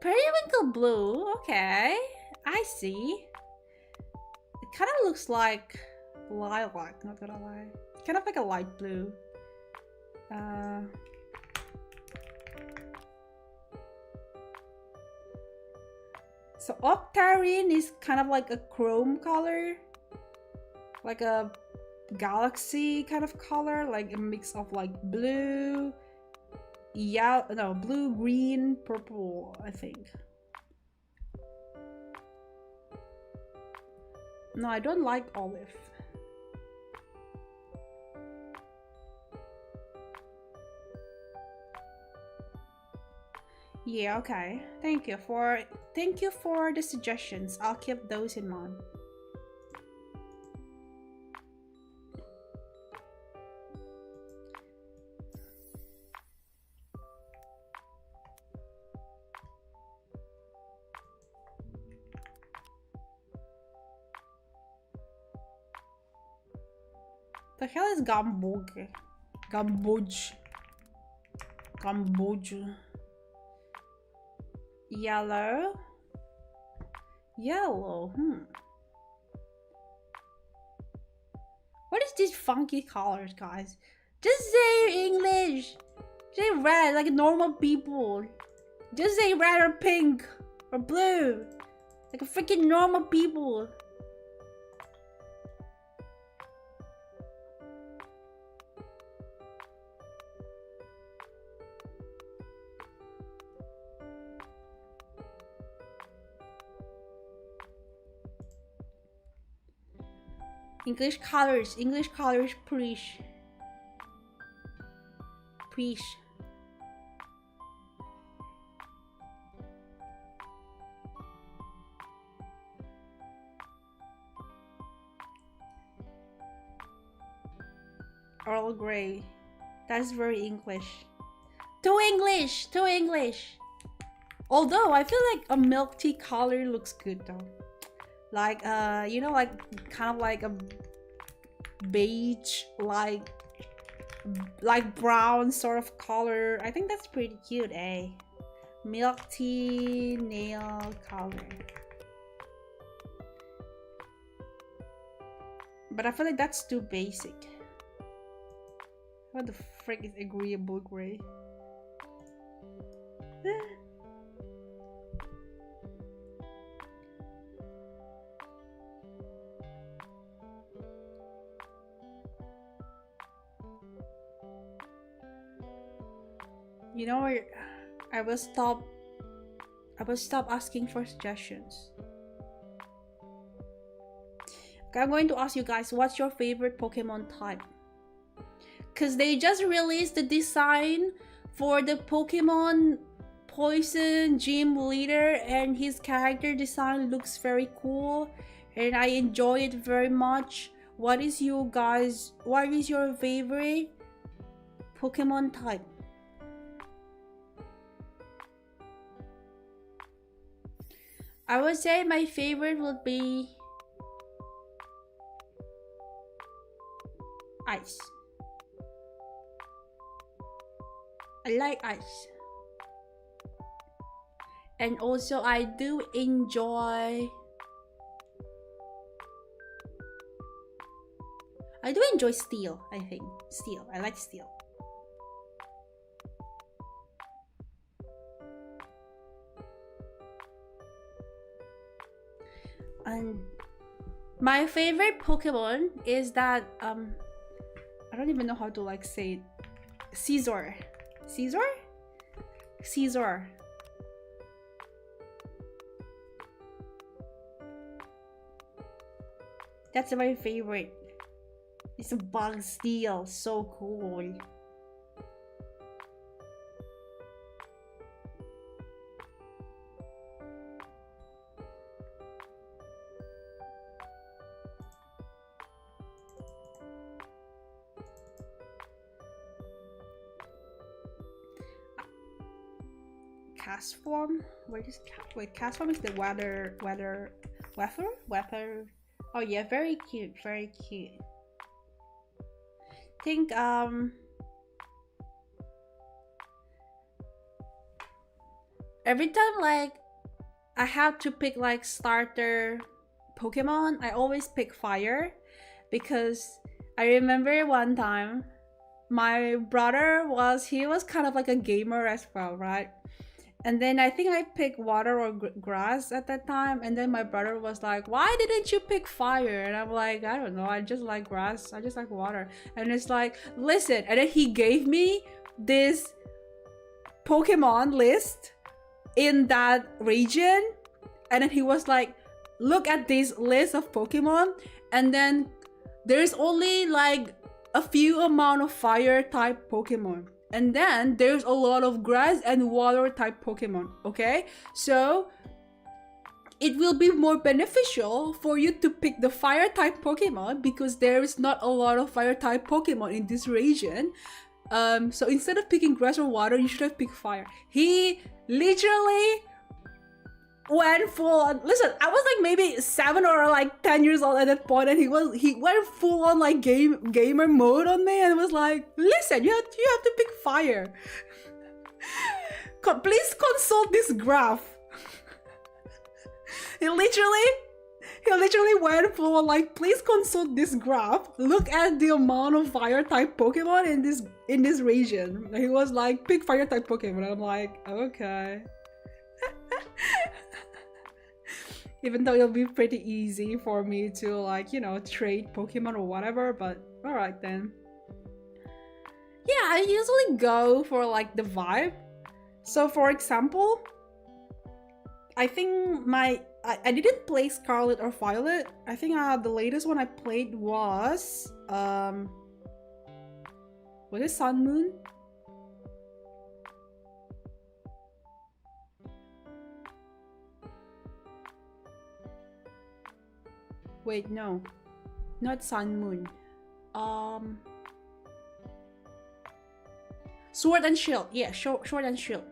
Periwinkle blue, okay. I see. It kind of looks like lilac, not gonna lie. It's kind of like a light blue. So Octarine is kind of like a chrome color, like a galaxy kind of color, like a mix of like blue, blue, green, purple, I think. No, I don't like olive. Yeah, okay. Thank you for the suggestions. I'll keep those in mind. The hell is Gamboge? Gamboge. Yellow. What is these funky colors, guys? Just say English. Say red, like normal people. Just say red or pink or blue, like a freaking normal people. English colors, please. Please. Earl Grey. That's very English. Too English! Too English! Although, I feel like a milk tea color looks good though. Like, you know, like, kind of like a beige, like brown sort of color. I think that's pretty cute, eh? Milk tea nail color. But I feel like that's too basic. What the frick is agreeable gray? You know what? I will stop asking for suggestions. Okay, I'm going to ask you guys, what's your favorite Pokemon type? Because they just released the design for the Pokemon Poison Gym Leader, and his character design looks very cool and I enjoy it very much. What is your favorite Pokemon type? I would say my favorite would be Ice. I like Ice. And also I do enjoy Steel, I think. Steel. I like Steel. And my favorite Pokemon is that I don't even know how to like say it. Caesar. That's my favorite. It's a bug steel, so cool. Cast form? Cast form is the weather. Oh yeah, very cute, very cute. I think every time like I have to pick like starter Pokemon, I always pick fire, because I remember one time my brother was kind of like a gamer as well, right? And then I think I picked water or grass at that time, and then my brother was like, why didn't you pick fire? And I'm like, I don't know, I just like grass, I just like water. And it's like, listen, and then he gave me this Pokemon list in that region, and then he was like, look at this list of Pokemon, and then there's only like a few amount of fire type Pokemon, and then there's a lot of grass and water type Pokemon. Okay, so it will be more beneficial for you to pick the fire type Pokemon, because there is not a lot of fire type Pokemon in this region. So instead of picking grass or water, you should have picked fire. He literally went full on. Listen, I was like maybe 7 or like 10 years old at that point, and he went full on like gamer mode on me, and was like, listen, you have to pick fire. Please consult this graph. he literally went full on like, please consult this graph, look at the amount of fire type Pokemon in this region. And he was like, pick fire type Pokemon. I'm like, okay. Even though it'll be pretty easy for me to like, you know, trade Pokemon or whatever, but alright then. Yeah, I usually go for like the vibe. So for example, I think I didn't play Scarlet or Violet. I think the latest one I played was it Sun Moon? Wait, no. Not Sun Moon. Sword and Shield. Yeah, Sword and Shield.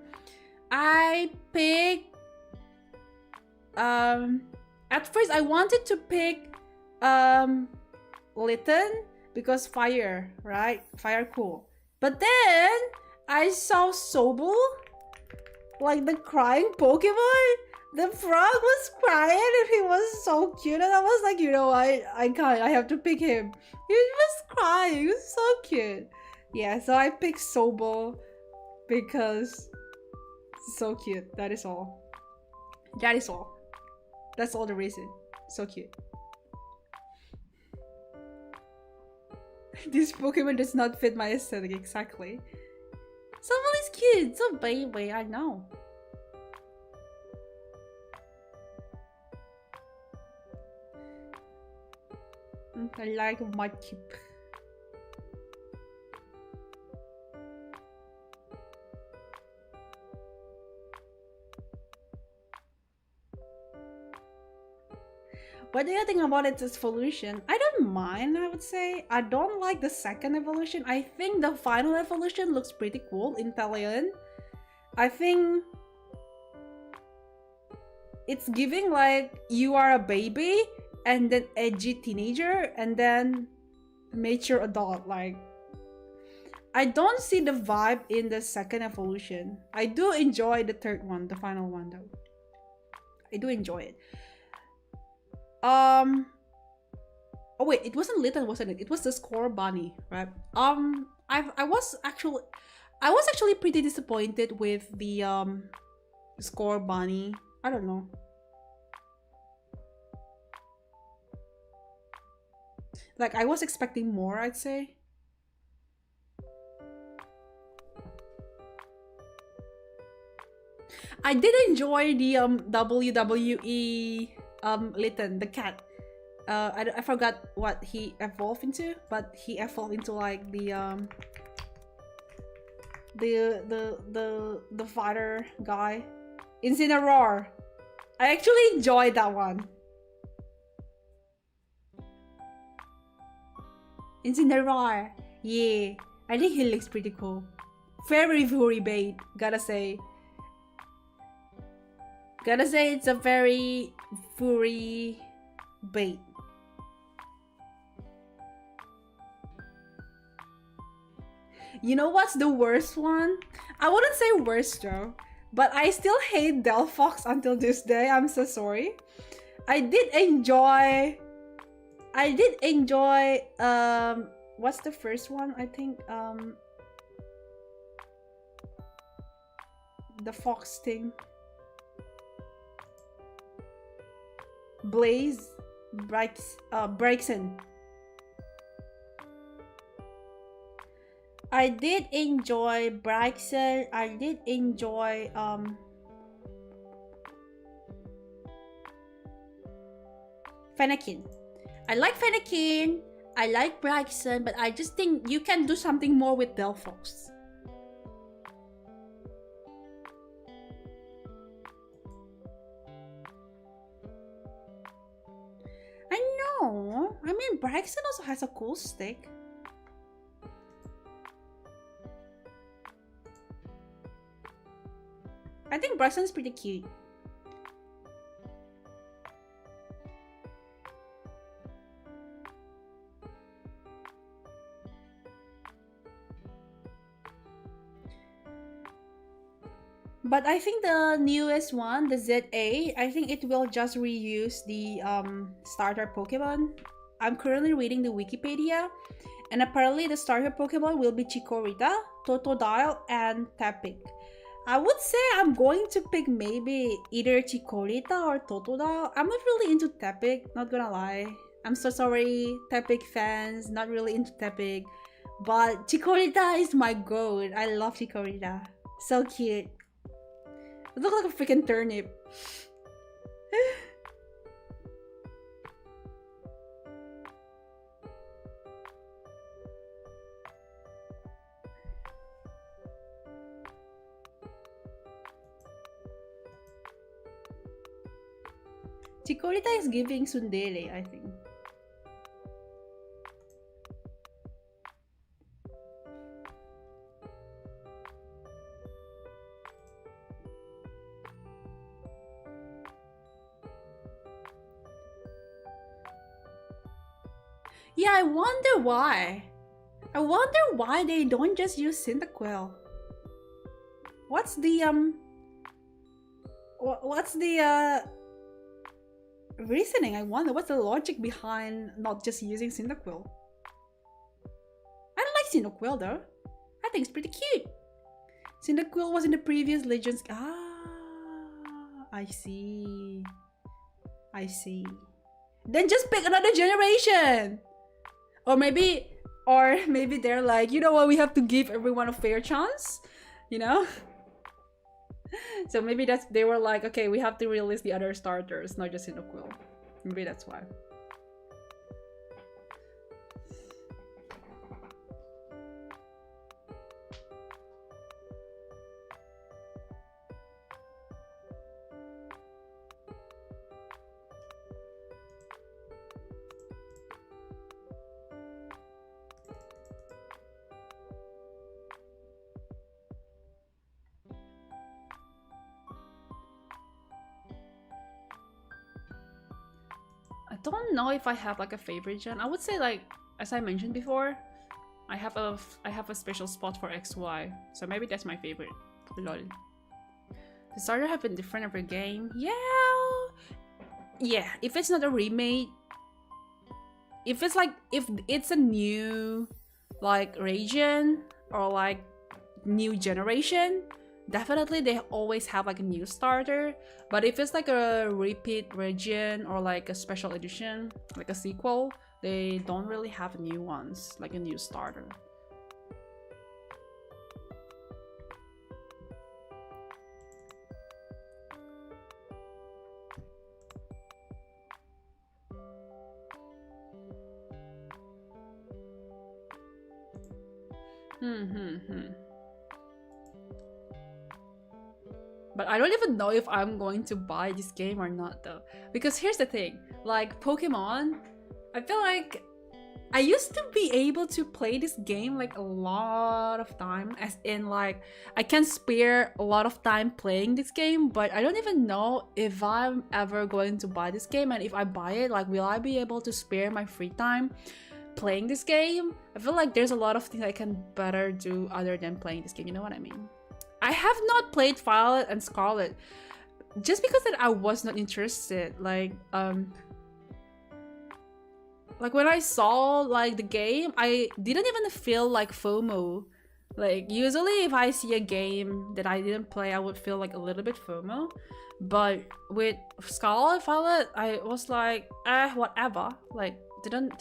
I picked at first I wanted to pick Litten because fire, right? Fire cool. But then I saw Sobel, like the crying Pokemon. The frog was crying and he was so cute, and I was like, you know, I can't, I have to pick him. He was crying, he was so cute. Yeah, so I picked Sobel because so cute. That is all. That is all. That's all the reason. So cute. This Pokemon does not fit my aesthetic exactly. Sobel is cute, so baby, I know. I like Mudkip. What do you think about its evolution? I don't mind, I would say. I don't like the second evolution. I think the final evolution looks pretty cool in Pelion. I think it's giving like you are a baby and then edgy teenager and then mature adult. Like, I don't see the vibe in the second evolution. I do enjoy the third one, the final one though. I do enjoy it. Oh wait, it wasn't Litten, wasn't it? It was the Score Bunny, right? I was actually pretty disappointed with the Score Bunny. I don't know. Like, I was expecting more, I'd say. I did enjoy the WWE Litten, the cat. I forgot what he evolved into, but he evolved into like the fighter guy. Incineroar. I actually enjoyed that one. Incineroar. Yeah. I think he looks pretty cool. Very furry bait, gotta say. Gotta say it's a very furry bait. You know what's the worst one? I wouldn't say worst though, but I still hate Delphox until this day. I'm so sorry. I did enjoy what's the first one? I think the fox thing. Blaze Braixen. I did enjoy Braixen. I did enjoy Fennekin. I like Fennekin. I like Braixen, but I just think you can do something more with Delphox. I know. I mean, Braixen also has a cool stick. I think Braixen's pretty cute. But I think the newest one, the ZA, I think it will just reuse the starter Pokemon. I'm currently reading the Wikipedia, and apparently the starter Pokemon will be Chikorita, Totodile, and Tepig. I would say I'm going to pick maybe either Chikorita or Totodile. I'm not really into Tepig, not gonna lie. I'm so sorry, Tepig fans, not really into Tepig. But Chikorita is my goat. I love Chikorita. So cute. It looks like a freaking turnip. Chikorita is giving tsundere, I think. Yeah, I wonder why. I wonder why they don't just use Cyndaquil. What's the reasoning? I wonder what's the logic behind not just using Cyndaquil. I like Cyndaquil though. I think it's pretty cute. Cyndaquil was in the previous Legends. I see. I see. Then just pick another generation. Or maybe they're like, you know what, we have to give everyone a fair chance, you know? So maybe they were like, okay, we have to release the other starters, not just Cyndaquil. Maybe that's why. I don't know if I have like a favorite gen. I would say, like, as I mentioned before, I have a special spot for XY, so maybe that's my favorite. Lol. The starter have been different every game. Yeah. If it's not a remake, if it's a new like region or like new generation, definitely they always have like a new starter. But if it's like a repeat region or like a special edition, like a sequel, they don't really have new ones, like a new starter. But I don't even know if I'm going to buy this game or not though. Because here's the thing, like Pokemon, I feel like I used to be able to play this game like a lot of time, as in like I can spare a lot of time playing this game, but I don't even know if I'm ever going to buy this game, and if I buy it, like will I be able to spare my free time playing this game? I feel like there's a lot of things I can better do other than playing this game, you know what I mean? I have not played Violet and Scarlet just because that I was not interested. Like when I saw like the game, I didn't even feel like FOMO. Like usually if I see a game that I didn't play, I would feel like a little bit FOMO. But with Scarlet Violet, I was like, whatever. Like didn't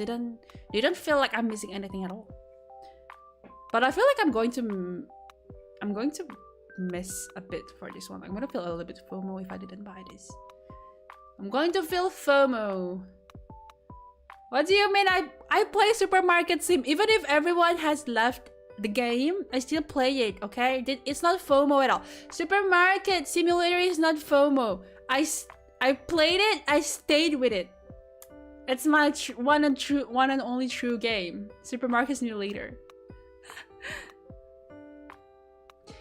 feel like I'm missing anything at all. But I feel like I'm going to miss a bit for this one. I'm gonna feel a little bit FOMO if I didn't buy this. I'm going to feel FOMO. What do you mean? I play Supermarket Sim. Even if everyone has left the game, I still play it, okay? It's not FOMO at all. Supermarket Simulator is not FOMO. I played it, I stayed with it. It's my one and only true game. Supermarket Simulator.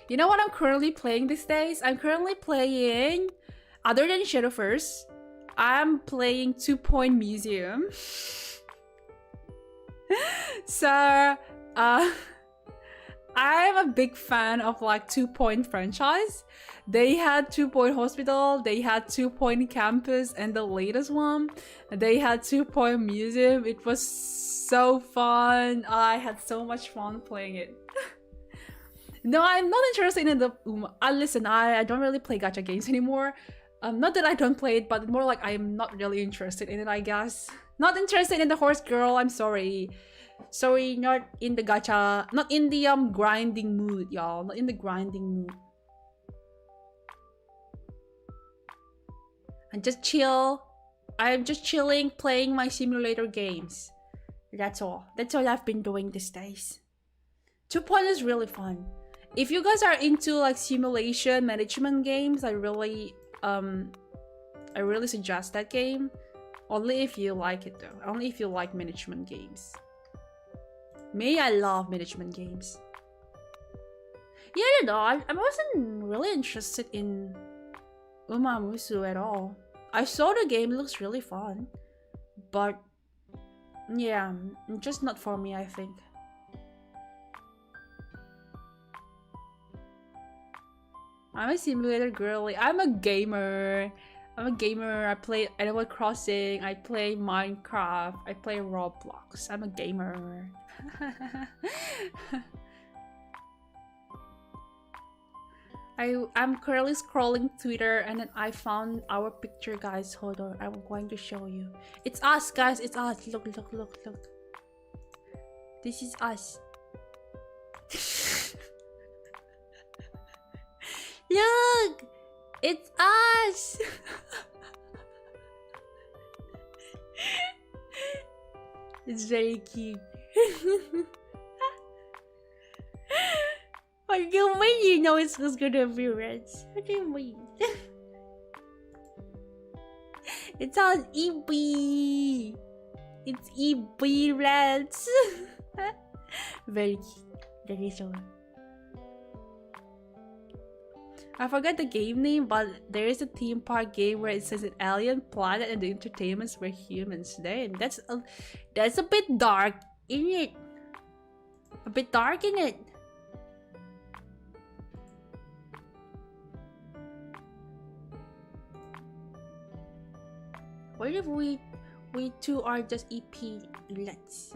You know what I'm currently playing these days? I'm currently playing, other than Shadowverse, I'm playing 2 Point Museum. So, I'm a big fan of like 2 Point franchise. They had 2 Point Hospital, they had 2 Point Campus, and the latest one, they had 2 Point Museum. It was so fun. I had so much fun playing it. No, I'm not interested in the... listen, I don't really play gacha games anymore. Not that I don't play it, but more like I'm not really interested in it, I guess. Not interested in the horse girl, I'm sorry. Sorry, not in the gacha... Not in the grinding mood, y'all. Not in the grinding mood. and just chill. I'm just chilling, playing my simulator games. That's all. That's all I've been doing these days. 2.0 is really fun. If you guys are into like simulation management games, I really suggest that game. Only if you like it though. Only if you like management games. Me, I love management games. Yeah, you know, I wasn't really interested in Umamusu at all. I saw the game, it looks really fun. But yeah, just not for me, I think. I'm a simulator girly. I'm a gamer. I play Animal Crossing. I play Minecraft. I play Roblox. I'm a gamer. I'm currently scrolling Twitter and then I found our picture, guys. Hold on, I'm going to show you. It's us, guys. It's us. Look. This is us. Look! It's us! It's very cute. What do you mean you know it's gonna be red? What do you mean? It's on EB! It's EB Reds! Very cute. Very so. I forgot the game name, but there is a theme park game where it says an alien planet and the entertainments were humans. Then that's a bit dark, isn't it? A bit dark in it. What if we two are just EP Reds?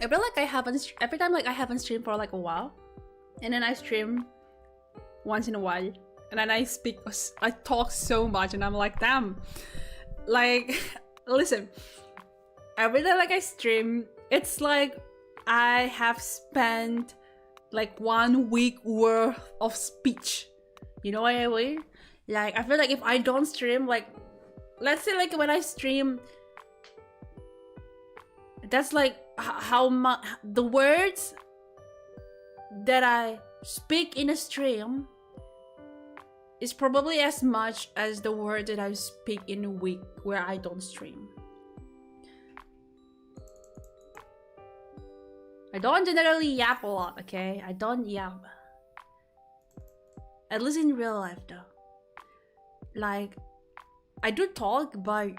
I feel like every time I haven't streamed for like a while, and then I stream once in a while, and then I talk so much, and I'm like, damn, like, listen, every time like I stream, it's like I have spent like 1 week worth of speech. You know what I mean? Like, I feel like if I don't stream, like, let's say like when I stream, that's like how much the words that I speak in a stream is probably as much as the word that I speak in a week where I don't stream. I don't generally yap a lot, okay? I don't yap. At least in real life though. Like, I do talk, but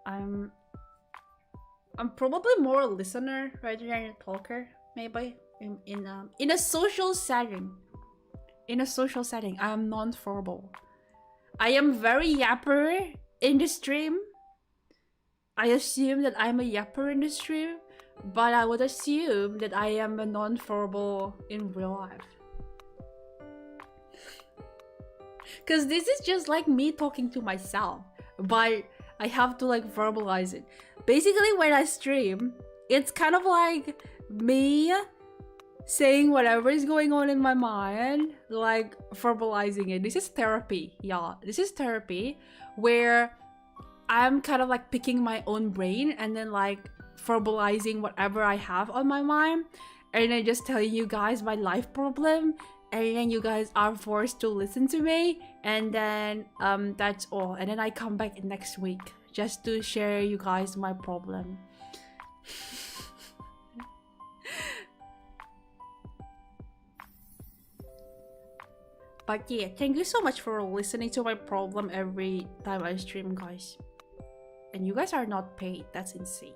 I'm probably more a listener rather than a talker, maybe. In a social setting. In a social setting, I am non-verbal. I am very yapper in the stream. I assume that I'm a yapper in the stream, but I would assume that I am a non-verbal in real life. Cause this is just like me talking to myself, but I have to like verbalize it. Basically, when I stream, it's kind of like me saying whatever is going on in my mind, like verbalizing it. This is therapy, y'all. This is therapy where I'm kind of like picking my own brain and then like verbalizing whatever I have on my mind, and then just telling you guys my life problem, and then you guys are forced to listen to me, and then that's all. And then I come back next week just to share you guys my problem. But yeah, thank you so much for listening to my problem every time I stream, guys. and you guys are not paid. That's insane.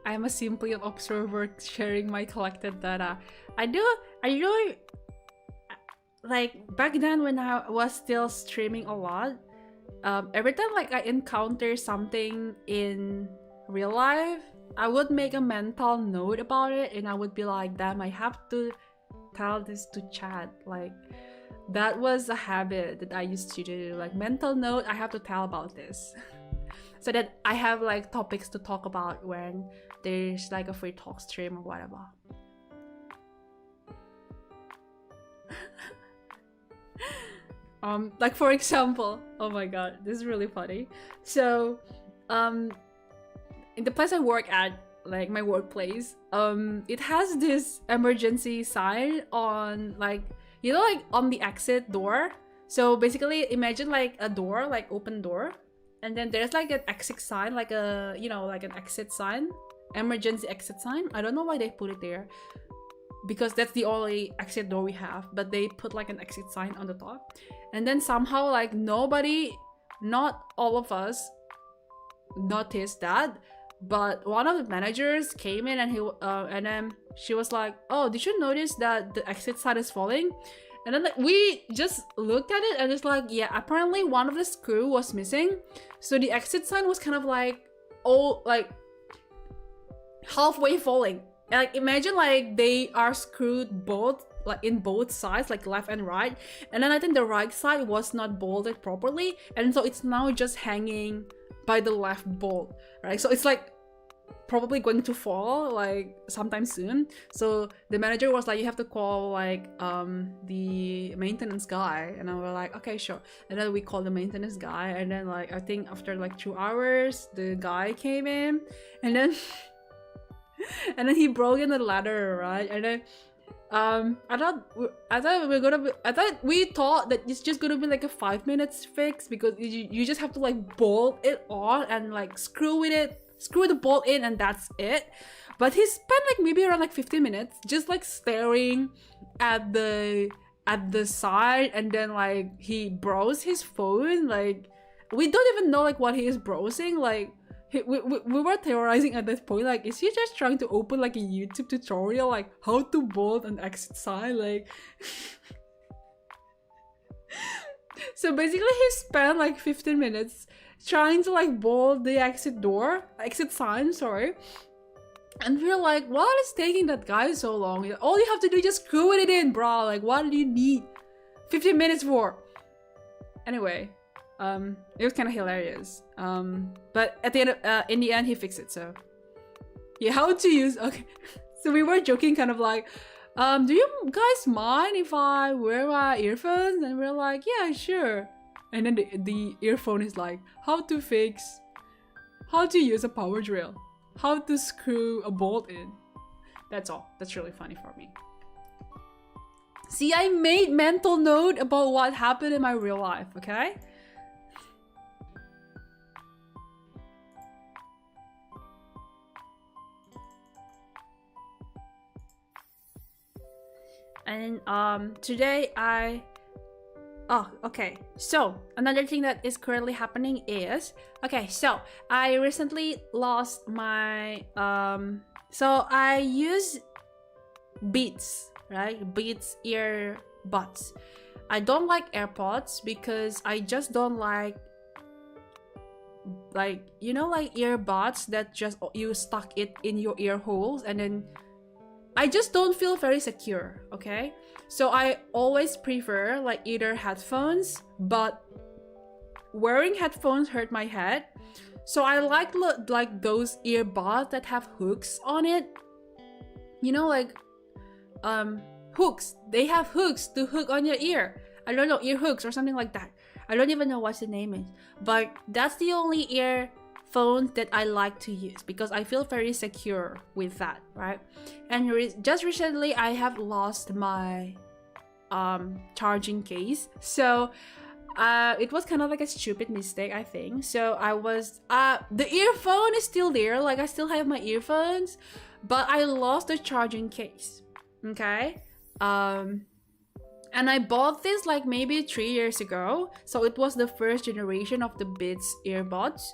I'm a simply an observer sharing my collected data. I really like back then when I was still streaming a lot. Every time like I encounter something in real life, I would make a mental note about it, and I would be like, damn, I have to tell this to chat. Like that was a habit that I used to do. Like mental note, I have to tell about this. So that I have like topics to talk about when there's like a free talk stream or whatever. Like for example, oh my god, this is really funny. So, in the place I work at, like my workplace, it has this emergency sign on, like, you know, like on the exit door. So basically, imagine like a door, like open door, and then there's like an exit sign, like a, you know, like an exit sign, emergency exit sign. I don't know why they put it there, because that's the only exit door we have, but they put like an exit sign on the top. And then somehow like nobody, not all of us noticed that, but one of the managers came in and and then she was like, oh, did you notice that the exit sign is falling? And then like we just looked at it and it's like, yeah, apparently one of the screw was missing. So the exit sign was kind of like, oh, like halfway falling. And like imagine like they are screwed both, like in both sides, like left and right, and then I think the right side was not bolted properly, and so it's now just hanging by the left bolt, right? So it's like probably going to fall like sometime soon. So the manager was like, you have to call like the maintenance guy, and I was like, okay, sure. And then we called the maintenance guy, and then like I think after like 2 hours the guy came in, and then and then he broke in the ladder, right? And then I thought we thought that it's just gonna be like a 5 minutes fix, because you just have to like bolt it on and like screw the bolt in, and that's it. But he spent like maybe around like 15 minutes just like staring at the side, and then like he browsed his phone. Like we don't even know like what he is browsing. Like we were theorizing at that point, like, is he just trying to open like a YouTube tutorial, like how to bolt an exit sign? Like so basically he spent like 15 minutes trying to like bolt the exit sign, sorry. And we're like, what is taking that guy so long? All you have to do is just screw it in, bro. Like, what do you need 15 minutes for? Anyway, it was kind of hilarious. But at the end, in the end, he fixed it. So yeah, how to use? Okay, so we were joking, kind of like, do you guys mind if I wear my earphones? And we're like, yeah, sure. And then the earphone is like, how to use a power drill, how to screw a bolt in. That's all. That's really funny for me. See, I made mental note about what happened in my real life, okay? And today okay, so another thing that is currently happening is, okay, so I recently lost my so I use Beats, right? Beats earbuds. I don't like AirPods because I just don't like, you know, like earbuds that just you stuck it in your ear holes, and then I just don't feel very secure, okay? So I always prefer like either headphones, but wearing headphones hurt my head. So I like those earbuds that have hooks on it. You know, like hooks. They have hooks to hook on your ear. I don't know, ear hooks or something like that. I don't even know what the name is. But that's the only earphones that I like to use because I feel very secure with that, right? And just recently I have lost my charging case. So it was kind of like a stupid mistake, I think. So I was the earphone is still there, like I still have my earphones, but I lost the charging case. Okay. And I bought this like maybe 3 years ago. So it was the first generation of the Beats earbuds.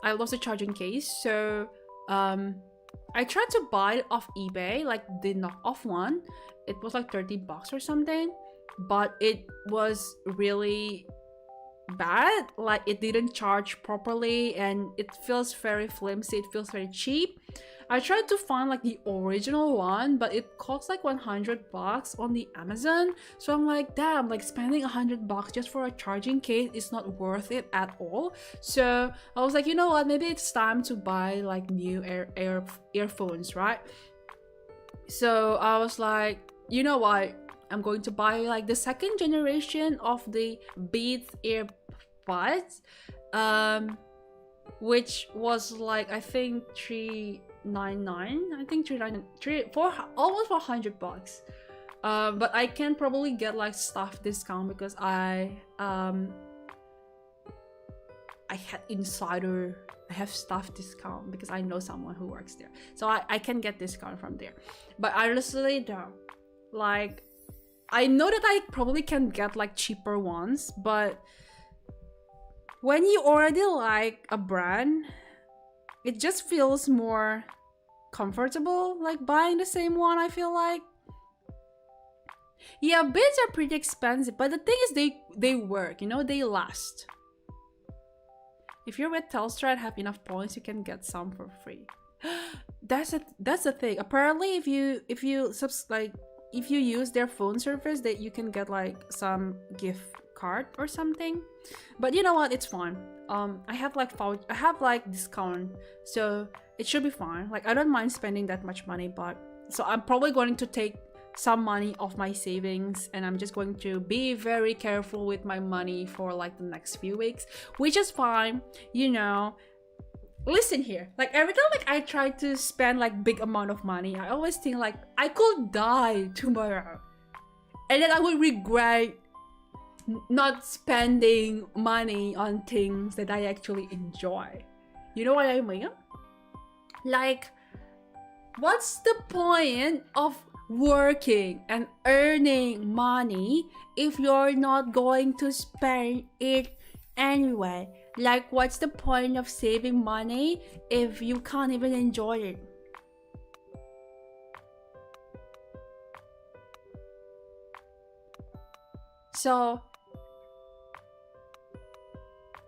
I lost a charging case, so I tried to buy it off eBay, like the knockoff one. It was like 30 bucks or something, but it was really bad. Like it didn't charge properly and it feels very flimsy, it feels very cheap. I tried to find like the original one, but it costs like 100 bucks on the Amazon. So I'm like, damn, like spending 100 bucks just for a charging case is not worth it at all. So I was like, you know what, maybe it's time to buy like new earphones, right? So I was like, you know what, I'm going to buy like the second generation of the Beats earbuds, which was like, I think 399, I think 399, for almost 400 bucks. But I can probably get like staff discount because I have staff discount because I know someone who works there, so I can get discount from there. But I honestly don't like, I know that I probably can get like cheaper ones, but when you already like a brand, it just feels more comfortable like buying the same one. I feel like, yeah, Beats are pretty expensive, but the thing is they work, you know, they last. If you're with Telstra and have enough points, you can get some for free. That's the thing. Apparently, if you use their phone service, that you can get like some gift card or something. But you know what? It's fine. I have like discount, so it should be fine. Like I don't mind spending that much money, but so I'm probably going to take some money off my savings and I'm just going to be very careful with my money for like the next few weeks, which is fine, you know. Listen here, like every time like I try to spend like big amount of money, I always think like I could die tomorrow and then I would regret not spending money on things that I actually enjoy. You know what I mean? Like, what's the point of working and earning money if you're not going to spend it anyway? Like, what's the point of saving money if you can't even enjoy it? So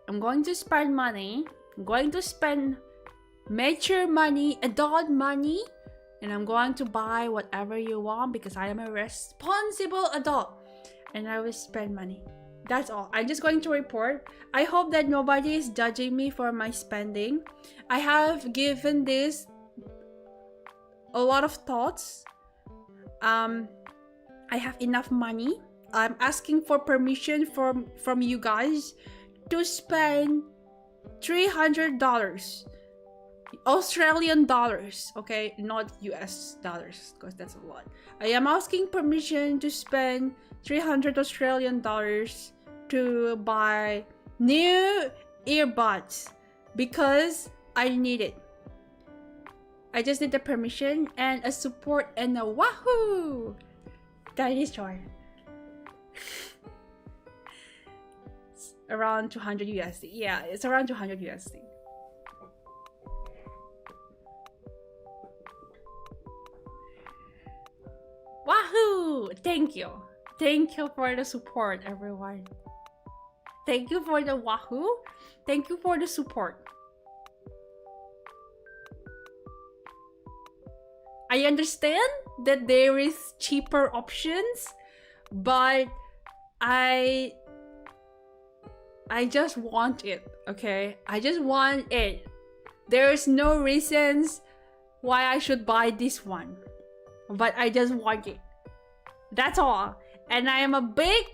I'm going to spend money. I'm going to spend mature money, adult money, and I'm going to buy whatever you want because I am a responsible adult and I will spend money. That's all. I'm just going to report. I hope that nobody is judging me for my spending. I have given this a lot of thoughts. I have enough money. I'm asking for permission from you guys to spend $300. Australian dollars, okay, not US dollars, because that's a lot. I am asking permission to spend 300 Australian dollars to buy new earbuds because I need it. I just need the permission and a support and a wahoo! That is joy. Around 200 USD. Yeah, it's around 200 USD. Wahoo! Thank you. Thank you for the support, everyone. Thank you for the wahoo. Thank you for the support. I understand that there is cheaper options, but I just want it, okay? I just want it. There's no reasons why I should buy this one, but I just want it. That's all. And I am a big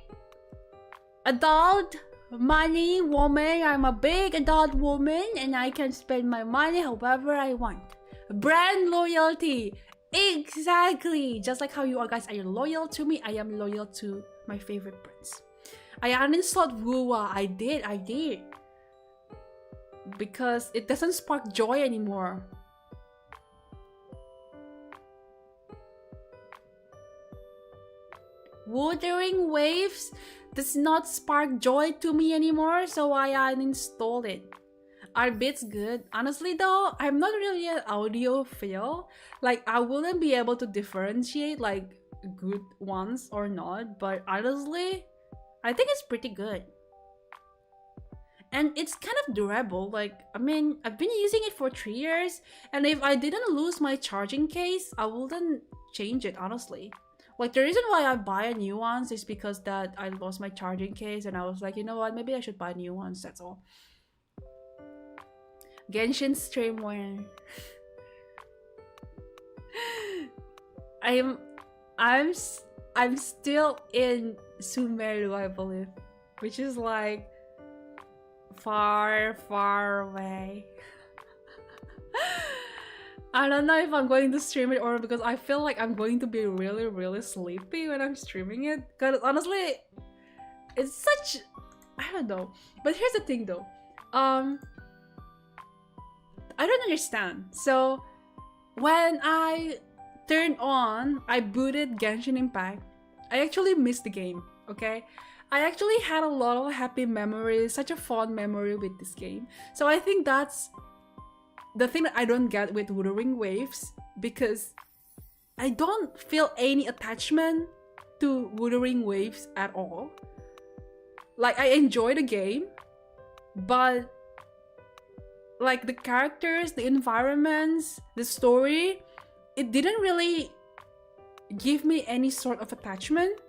adult money woman. I'm a big adult woman and I can spend my money however I want. Brand loyalty. Exactly. Just like how you all guys are loyal to me, I am loyal to my favorite brands. I uninstalled Woowa. I did. Because it doesn't spark joy anymore. Wuthering Waves does not spark joy to me anymore, so I uninstalled it. Are bits good? Honestly though, I'm not really an audiophile. Like, I wouldn't be able to differentiate like good ones or not, but honestly, I think it's pretty good. And it's kind of durable. Like, I mean, I've been using it for 3 years, and if I didn't lose my charging case, I wouldn't change it, honestly. Like, the reason why I buy a new ones is because that I lost my charging case, and I was like, you know what, maybe I should buy new ones, that's all. Genshin stream when I'm still in Sumeru, I believe, which is like far away. I don't know if I'm going to stream it or because I feel like I'm going to be really sleepy when I'm streaming it. Cause honestly, it's such, I don't know. But here's the thing though. I don't understand. So when I booted Genshin Impact, I actually missed the game, okay? I actually had a lot of happy memories, such a fond memory with this game. So I think that's the thing that I don't get with Wuthering Waves, because I don't feel any attachment to Wuthering Waves at all. Like, I enjoy the game, but like the characters, the environments, the story, it didn't really give me any sort of attachment.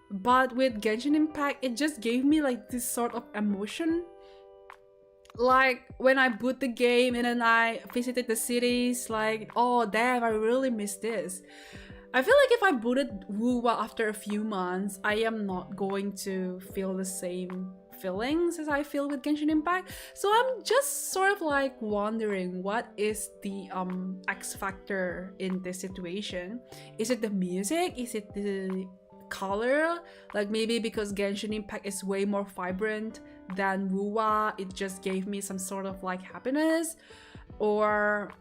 But with Genshin Impact, it just gave me like this sort of emotion. Like when I boot the game and then I visited the cities, like, oh damn, I really miss this. I feel like if I booted Wuwa after a few months, I am not going to feel the same feelings as I feel with Genshin Impact. So I'm just sort of like wondering, what is the X factor in this situation? Is it the music? Is it the color? Like maybe because Genshin Impact is way more vibrant than Wuwa, it just gave me some sort of like happiness, or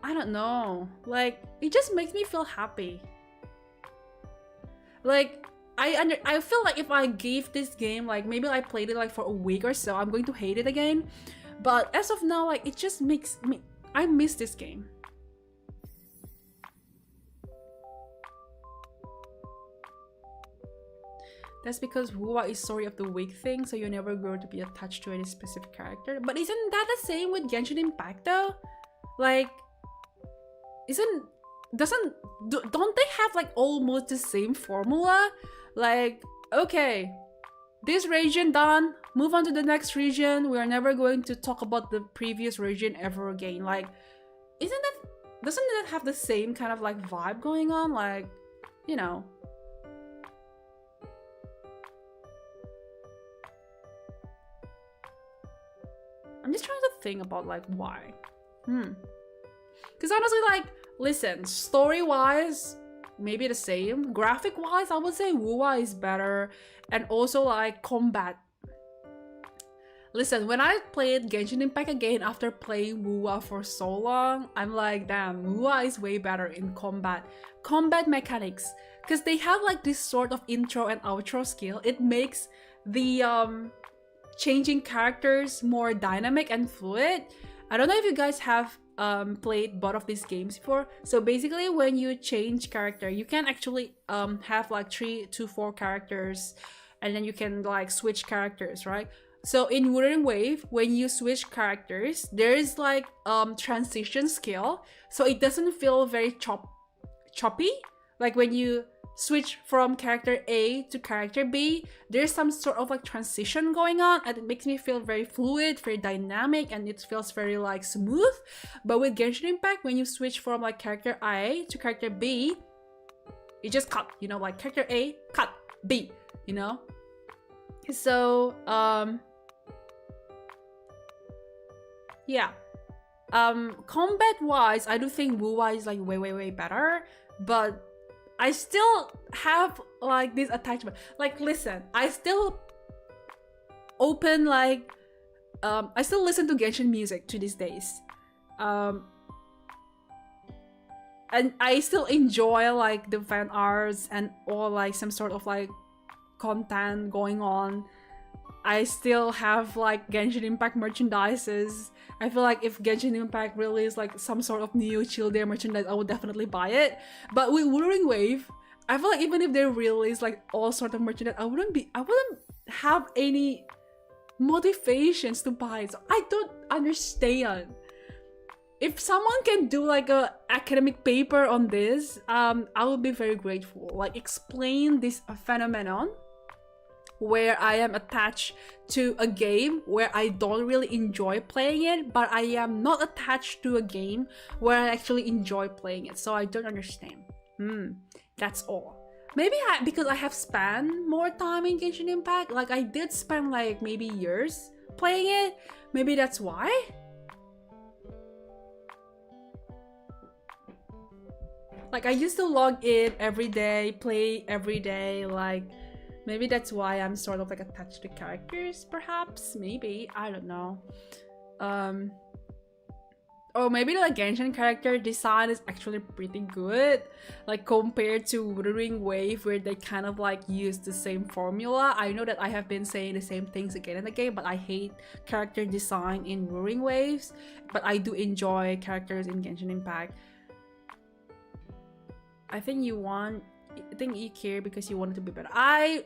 I don't know, like it just makes me feel happy. Like I feel like if I gave this game, like maybe I played it like for a week or so, I'm going to hate it again. But as of now, like it just makes me, I miss this game. That's because Wuwa is story of the week thing, so you never grow to be attached to any specific character. But isn't that the same with Genshin Impact though? Like, don't they have like almost the same formula? Like, okay, this region done, move on to the next region. We are never going to talk about the previous region ever again. Like, doesn't that have the same kind of like vibe going on? Like, you know. I'm just trying to think about like why. Because honestly, like, listen, story-wise, maybe the same. Graphic-wise, I would say Wuwa is better. And also like combat. Listen, when I played Genshin Impact again after playing Wuwa for so long, I'm like, damn, Wuwa is way better in combat. Combat mechanics. Because they have like this sort of intro and outro skill. It makes the changing characters more dynamic and fluid. I don't know if you guys have played both of these games before. So basically when you change character, you can actually have like 3 to 4 characters, and then you can like switch characters, right? So in Wuthering Wave, when you switch characters, there is like transition skill, so it doesn't feel very choppy. Like when you switch from character A to character B, there's some sort of like transition going on, and it makes me feel very fluid, very dynamic, and it feels very like smooth. But with Genshin Impact, when you switch from like character A to character B, it just cut, you know, like character A, cut, B, you know? So, yeah. Combat-wise, I do think Wuwa is like way better, but I still have like this attachment. Like, listen, I still open like I still listen to Genshin music to these days. and I still enjoy like the fan arts and all like some sort of like content going on. I still have like Genshin Impact merchandises. I feel like if Genshin Impact released like some sort of new Chill Day merchandise, I would definitely buy it. But with Wuthering Wave, I feel like even if they release like all sort of merchandise, I wouldn't have any motivations to buy it. So I don't understand. If someone can do like a academic paper on this, I would be very grateful. Like explain this phenomenon where I am attached to a game where I don't really enjoy playing it, but I am not attached to a game where I actually enjoy playing it. So I don't understand. That's all. Maybe because I have spent more time in Genshin Impact. Like I did spend like maybe years playing it. Maybe that's why. Like I used to log in every day, play every day, like maybe that's why I'm sort of like attached to characters, perhaps. Maybe, I don't know. Or maybe the Genshin character design is actually pretty good, like compared to Wuthering Wave, where they kind of like use the same formula. I know that I have been saying the same things again and again, but I hate character design in Wuthering Waves, but I do enjoy characters in Genshin Impact. I think you care because you want it to be better. I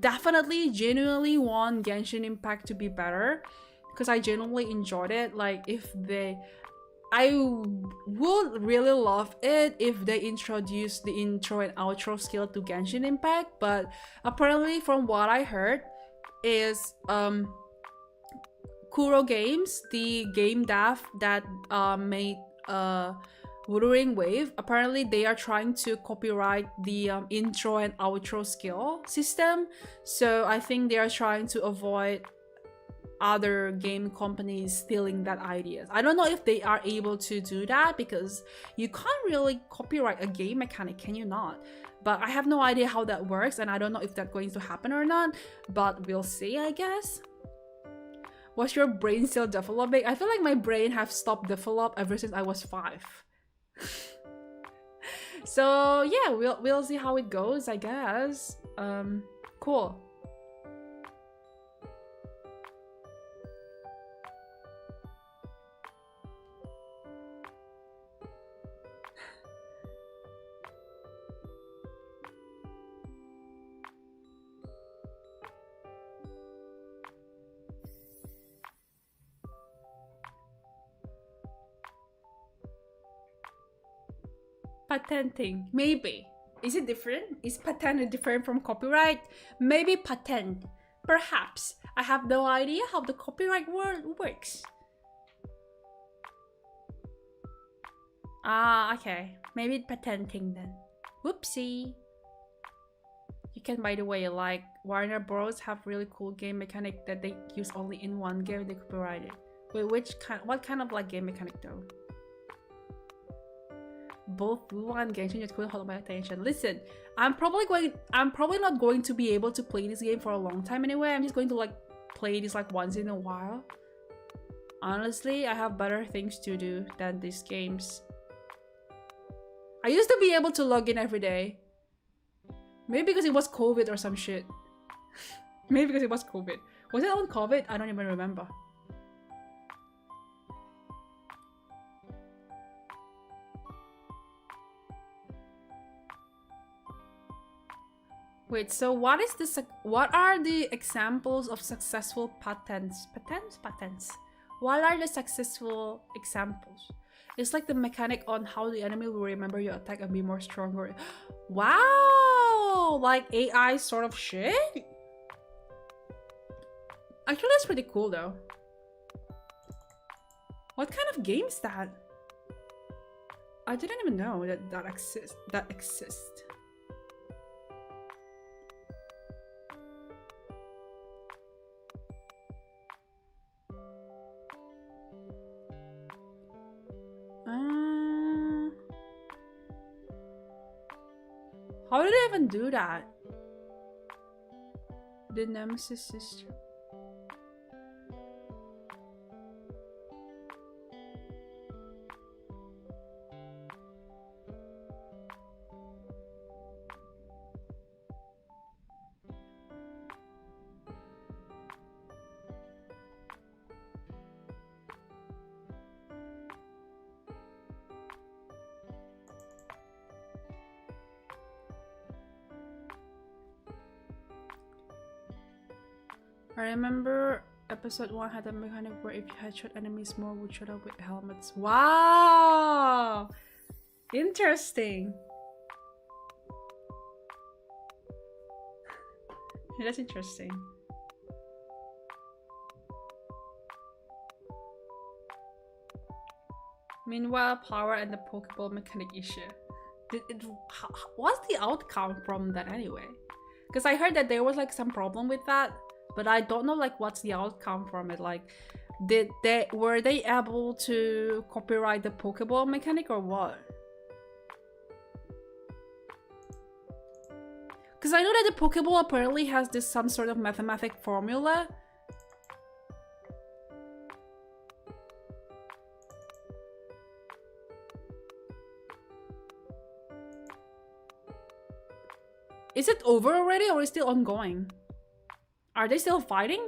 definitely genuinely want Genshin Impact to be better because I genuinely enjoyed it. Like I would really love it if they introduce the intro and outro skill to Genshin Impact, but apparently from what I heard is Kuro Games, the game dev that made Wuthering Wave, apparently they are trying to copyright the intro and outro skill system. So I think they are trying to avoid other game companies stealing that ideas. I don't know if they are able to do that because you can't really copyright a game mechanic, can you not? But I have no idea how that works and I don't know if that's going to happen or not, but we'll see, I guess. Was your brain still developing? I feel like my brain have stopped develop ever since I was 5. So yeah, we'll see how it goes, I guess. Cool. Patenting, maybe. Is it different? Is patent different from copyright? Maybe patent. Perhaps. I have no idea how the copyright world works. Ah, okay. Maybe patenting then. Whoopsie. You can, by the way, like Warner Bros. Have really cool game mechanic that they use only in one game they copyrighted. Wait, what kind of like game mechanic though? Both Wuthering and Genshin just couldn't hold my attention. Listen, I'm probably not going to be able to play this game for a long time anyway. I'm just going to like play this like once in a while. Honestly, I have better things to do than these games. I used to be able to log in every day. Maybe because it was COVID or some shit. Maybe because it was COVID. Was it on COVID? I don't even remember. Wait, so what are the examples of successful patents? Patents? What are the successful examples? It's like the mechanic on how the enemy will remember your attack and be more stronger. Wow! Like AI sort of shit? Actually, that's pretty cool though. What kind of game is that? I didn't even know that exists. How did I even do that? The Nemesis system. I remember episode 1 had a mechanic where if you headshot enemies, more would shoot up with helmets. Wow! Interesting. That's interesting. Meanwhile, power and the Pokeball mechanic issue. What's the outcome from that anyway? Because I heard that there was like some problem with that, but I don't know like what's the outcome from it. Like, were they able to copyright the Pokeball mechanic or what? Because I know that the Pokeball apparently has this some sort of mathematic formula. Is it over already or is it still ongoing? Are they still fighting?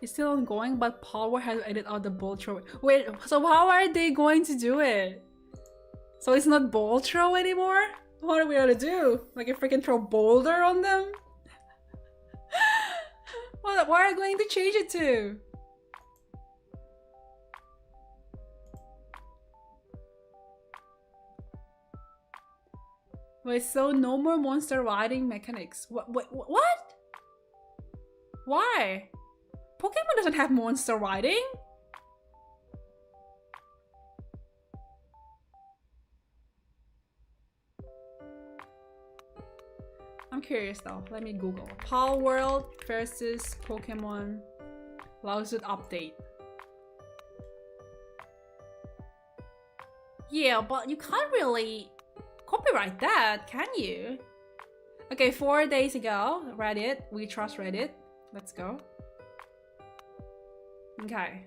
It's still ongoing, but Power has edited out the ball throw. Wait, so how are they going to do it? So it's not ball throw anymore? What are we gonna do? Like if we can throw boulder on them? What are we going to change it to? Wait, so no more monster riding mechanics. What? Why? Pokemon doesn't have monster riding. I'm curious though. Let me Google. Pal World versus Pokemon lawsuit update. Yeah, but you can't really copyright that, can you? Okay, 4 days ago, Reddit. We trust Reddit. Let's go. Okay.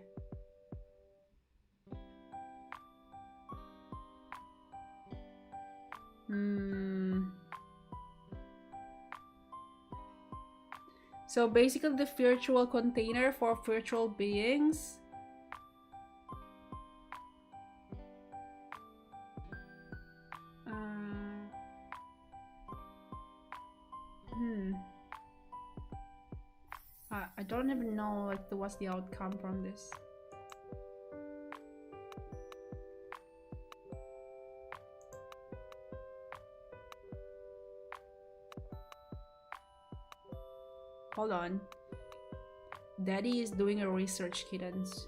So basically the virtual container for virtual beings. I don't even know like what's the outcome from this. Hold on. Daddy is doing a research, kittens.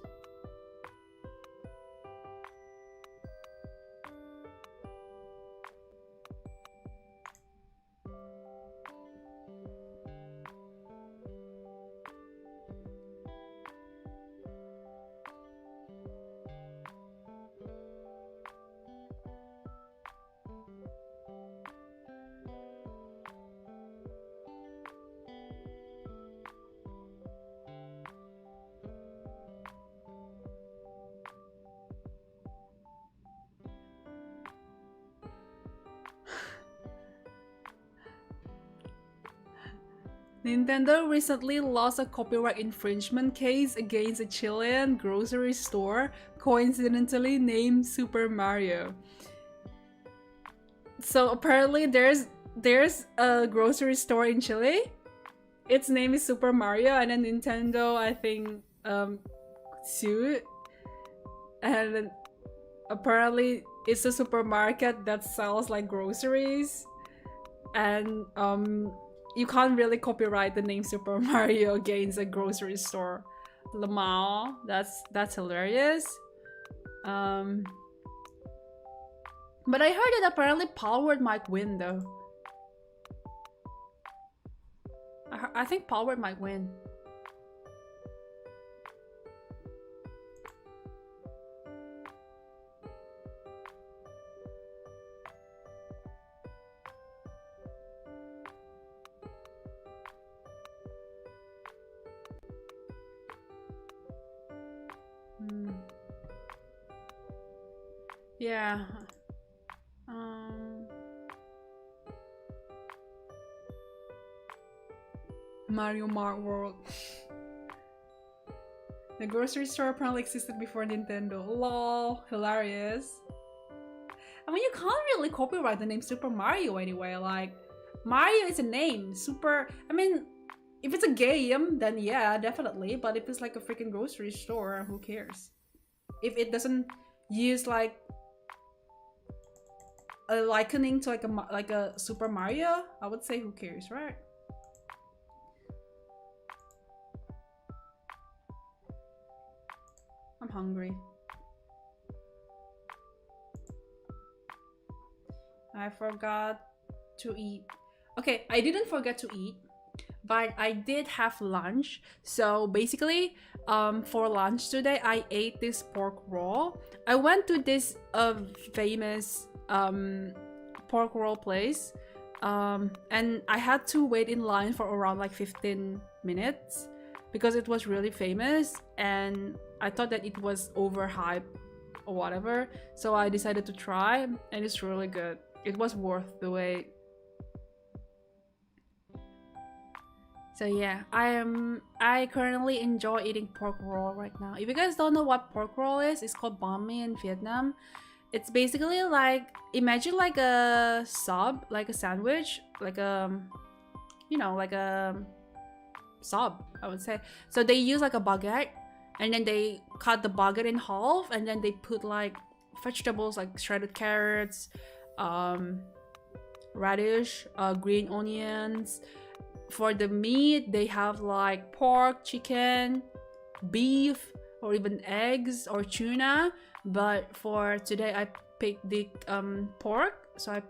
Nintendo recently lost a copyright infringement case against a Chilean grocery store coincidentally named Super Mario. So apparently there's a grocery store in Chile. Its name is Super Mario, and then Nintendo, I think, sued. And apparently it's a supermarket that sells like groceries. And you can't really copyright the name Super Mario against a grocery store. Lamau, that's hilarious. But I heard that apparently Palworld might win though. I think Palworld might win. Yeah. Mario Mart World. The grocery store apparently existed before Nintendo. Lol, hilarious. I mean, you can't really copyright the name Super Mario anyway. Like, Mario is a name. I mean, if it's a game, then yeah, definitely. But if it's like a freaking grocery store, who cares? If it doesn't use like a likening to like a Super Mario, I would say who cares, right? I'm hungry. I forgot to eat. Okay, I didn't forget to eat, but I did have lunch. So basically, for lunch today, I ate this pork roll. I went to this famous pork roll place, and I had to wait in line for around like 15 minutes because it was really famous, and I thought that it was overhyped or whatever. So I decided to try, and it's really good. It was worth the wait. So yeah, I currently enjoy eating pork roll right now. If you guys don't know what pork roll is, it's called banh mi in Vietnam. It's basically like, imagine like a sub, like a sandwich, like you know, like a sub, I would say. So they use like a baguette, and then they cut the baguette in half, and then they put like vegetables like shredded carrots, radish, green onions. For the meat, they have like pork, chicken, beef, or even eggs or tuna. But for today, I picked the pork, so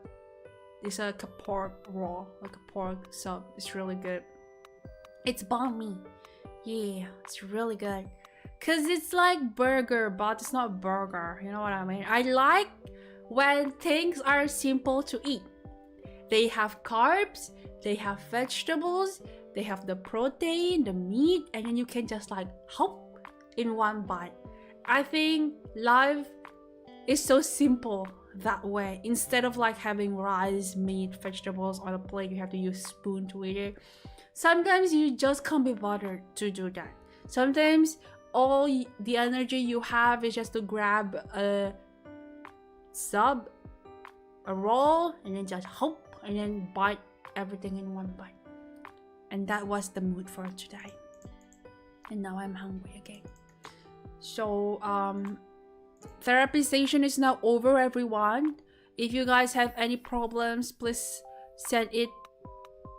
it's like a pork roll, like a pork sub. It's really good. It's banh mi. Yeah, it's really good. Cause it's like burger, but it's not burger. You know what I mean? I like when things are simple to eat. They have carbs, they have vegetables, they have the protein, the meat, and then you can just like hop in one bite. I think life is so simple that way. Instead of like having rice, meat, vegetables on a plate, you have to use spoon to eat it. Sometimes you just can't be bothered to do that. Sometimes all the energy you have is just to grab a sub, a roll, and then just hop and then bite everything in one bite. And that was the mood for today. And now I'm hungry again. So therapy session is now over, everyone. If you guys have any problems, please send it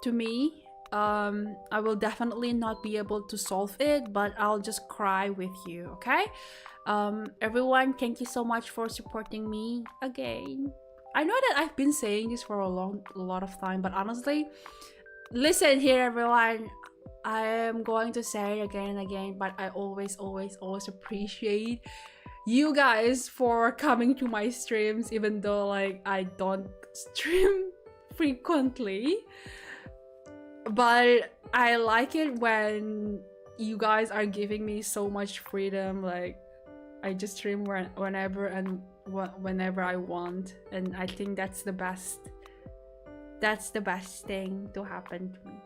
to me. I will definitely not be able to solve it, but I'll just cry with you, okay? Everyone, thank you so much for supporting me again. I know that I've been saying this for a lot of time, but honestly, listen here, everyone. I am going to say it again and again, but I always appreciate you guys for coming to my streams, even though like I don't stream frequently. But I like it when you guys are giving me so much freedom. Like, I just stream whenever and whenever I want, and I think that's the best. That's the best thing to happen to me.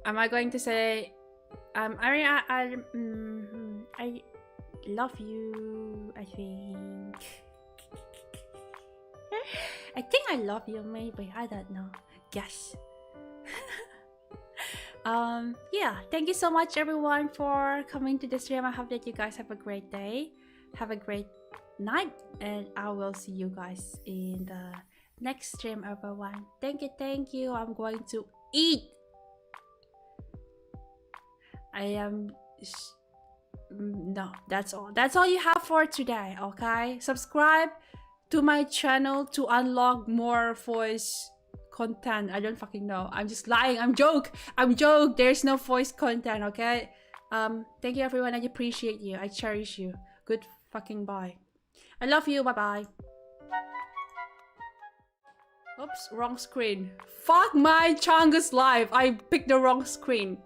Am I going to say, I love you, I think. I think I love you, maybe. I don't know. Guess. Yeah, thank you so much, everyone, for coming to the stream. I hope that you guys have a great day. Have a great night. And I will see you guys in the next stream, everyone. Thank you. I'm going to eat. No, that's all. That's all you have for today, okay? Subscribe to my channel to unlock more voice content. I don't fucking know. I'm just lying. I'm joke. There's no voice content, okay? Thank you, everyone. I appreciate you. I cherish you. Good fucking bye. I love you. Bye-bye. Oops, wrong screen. Fuck my Chungus life. I picked the wrong screen.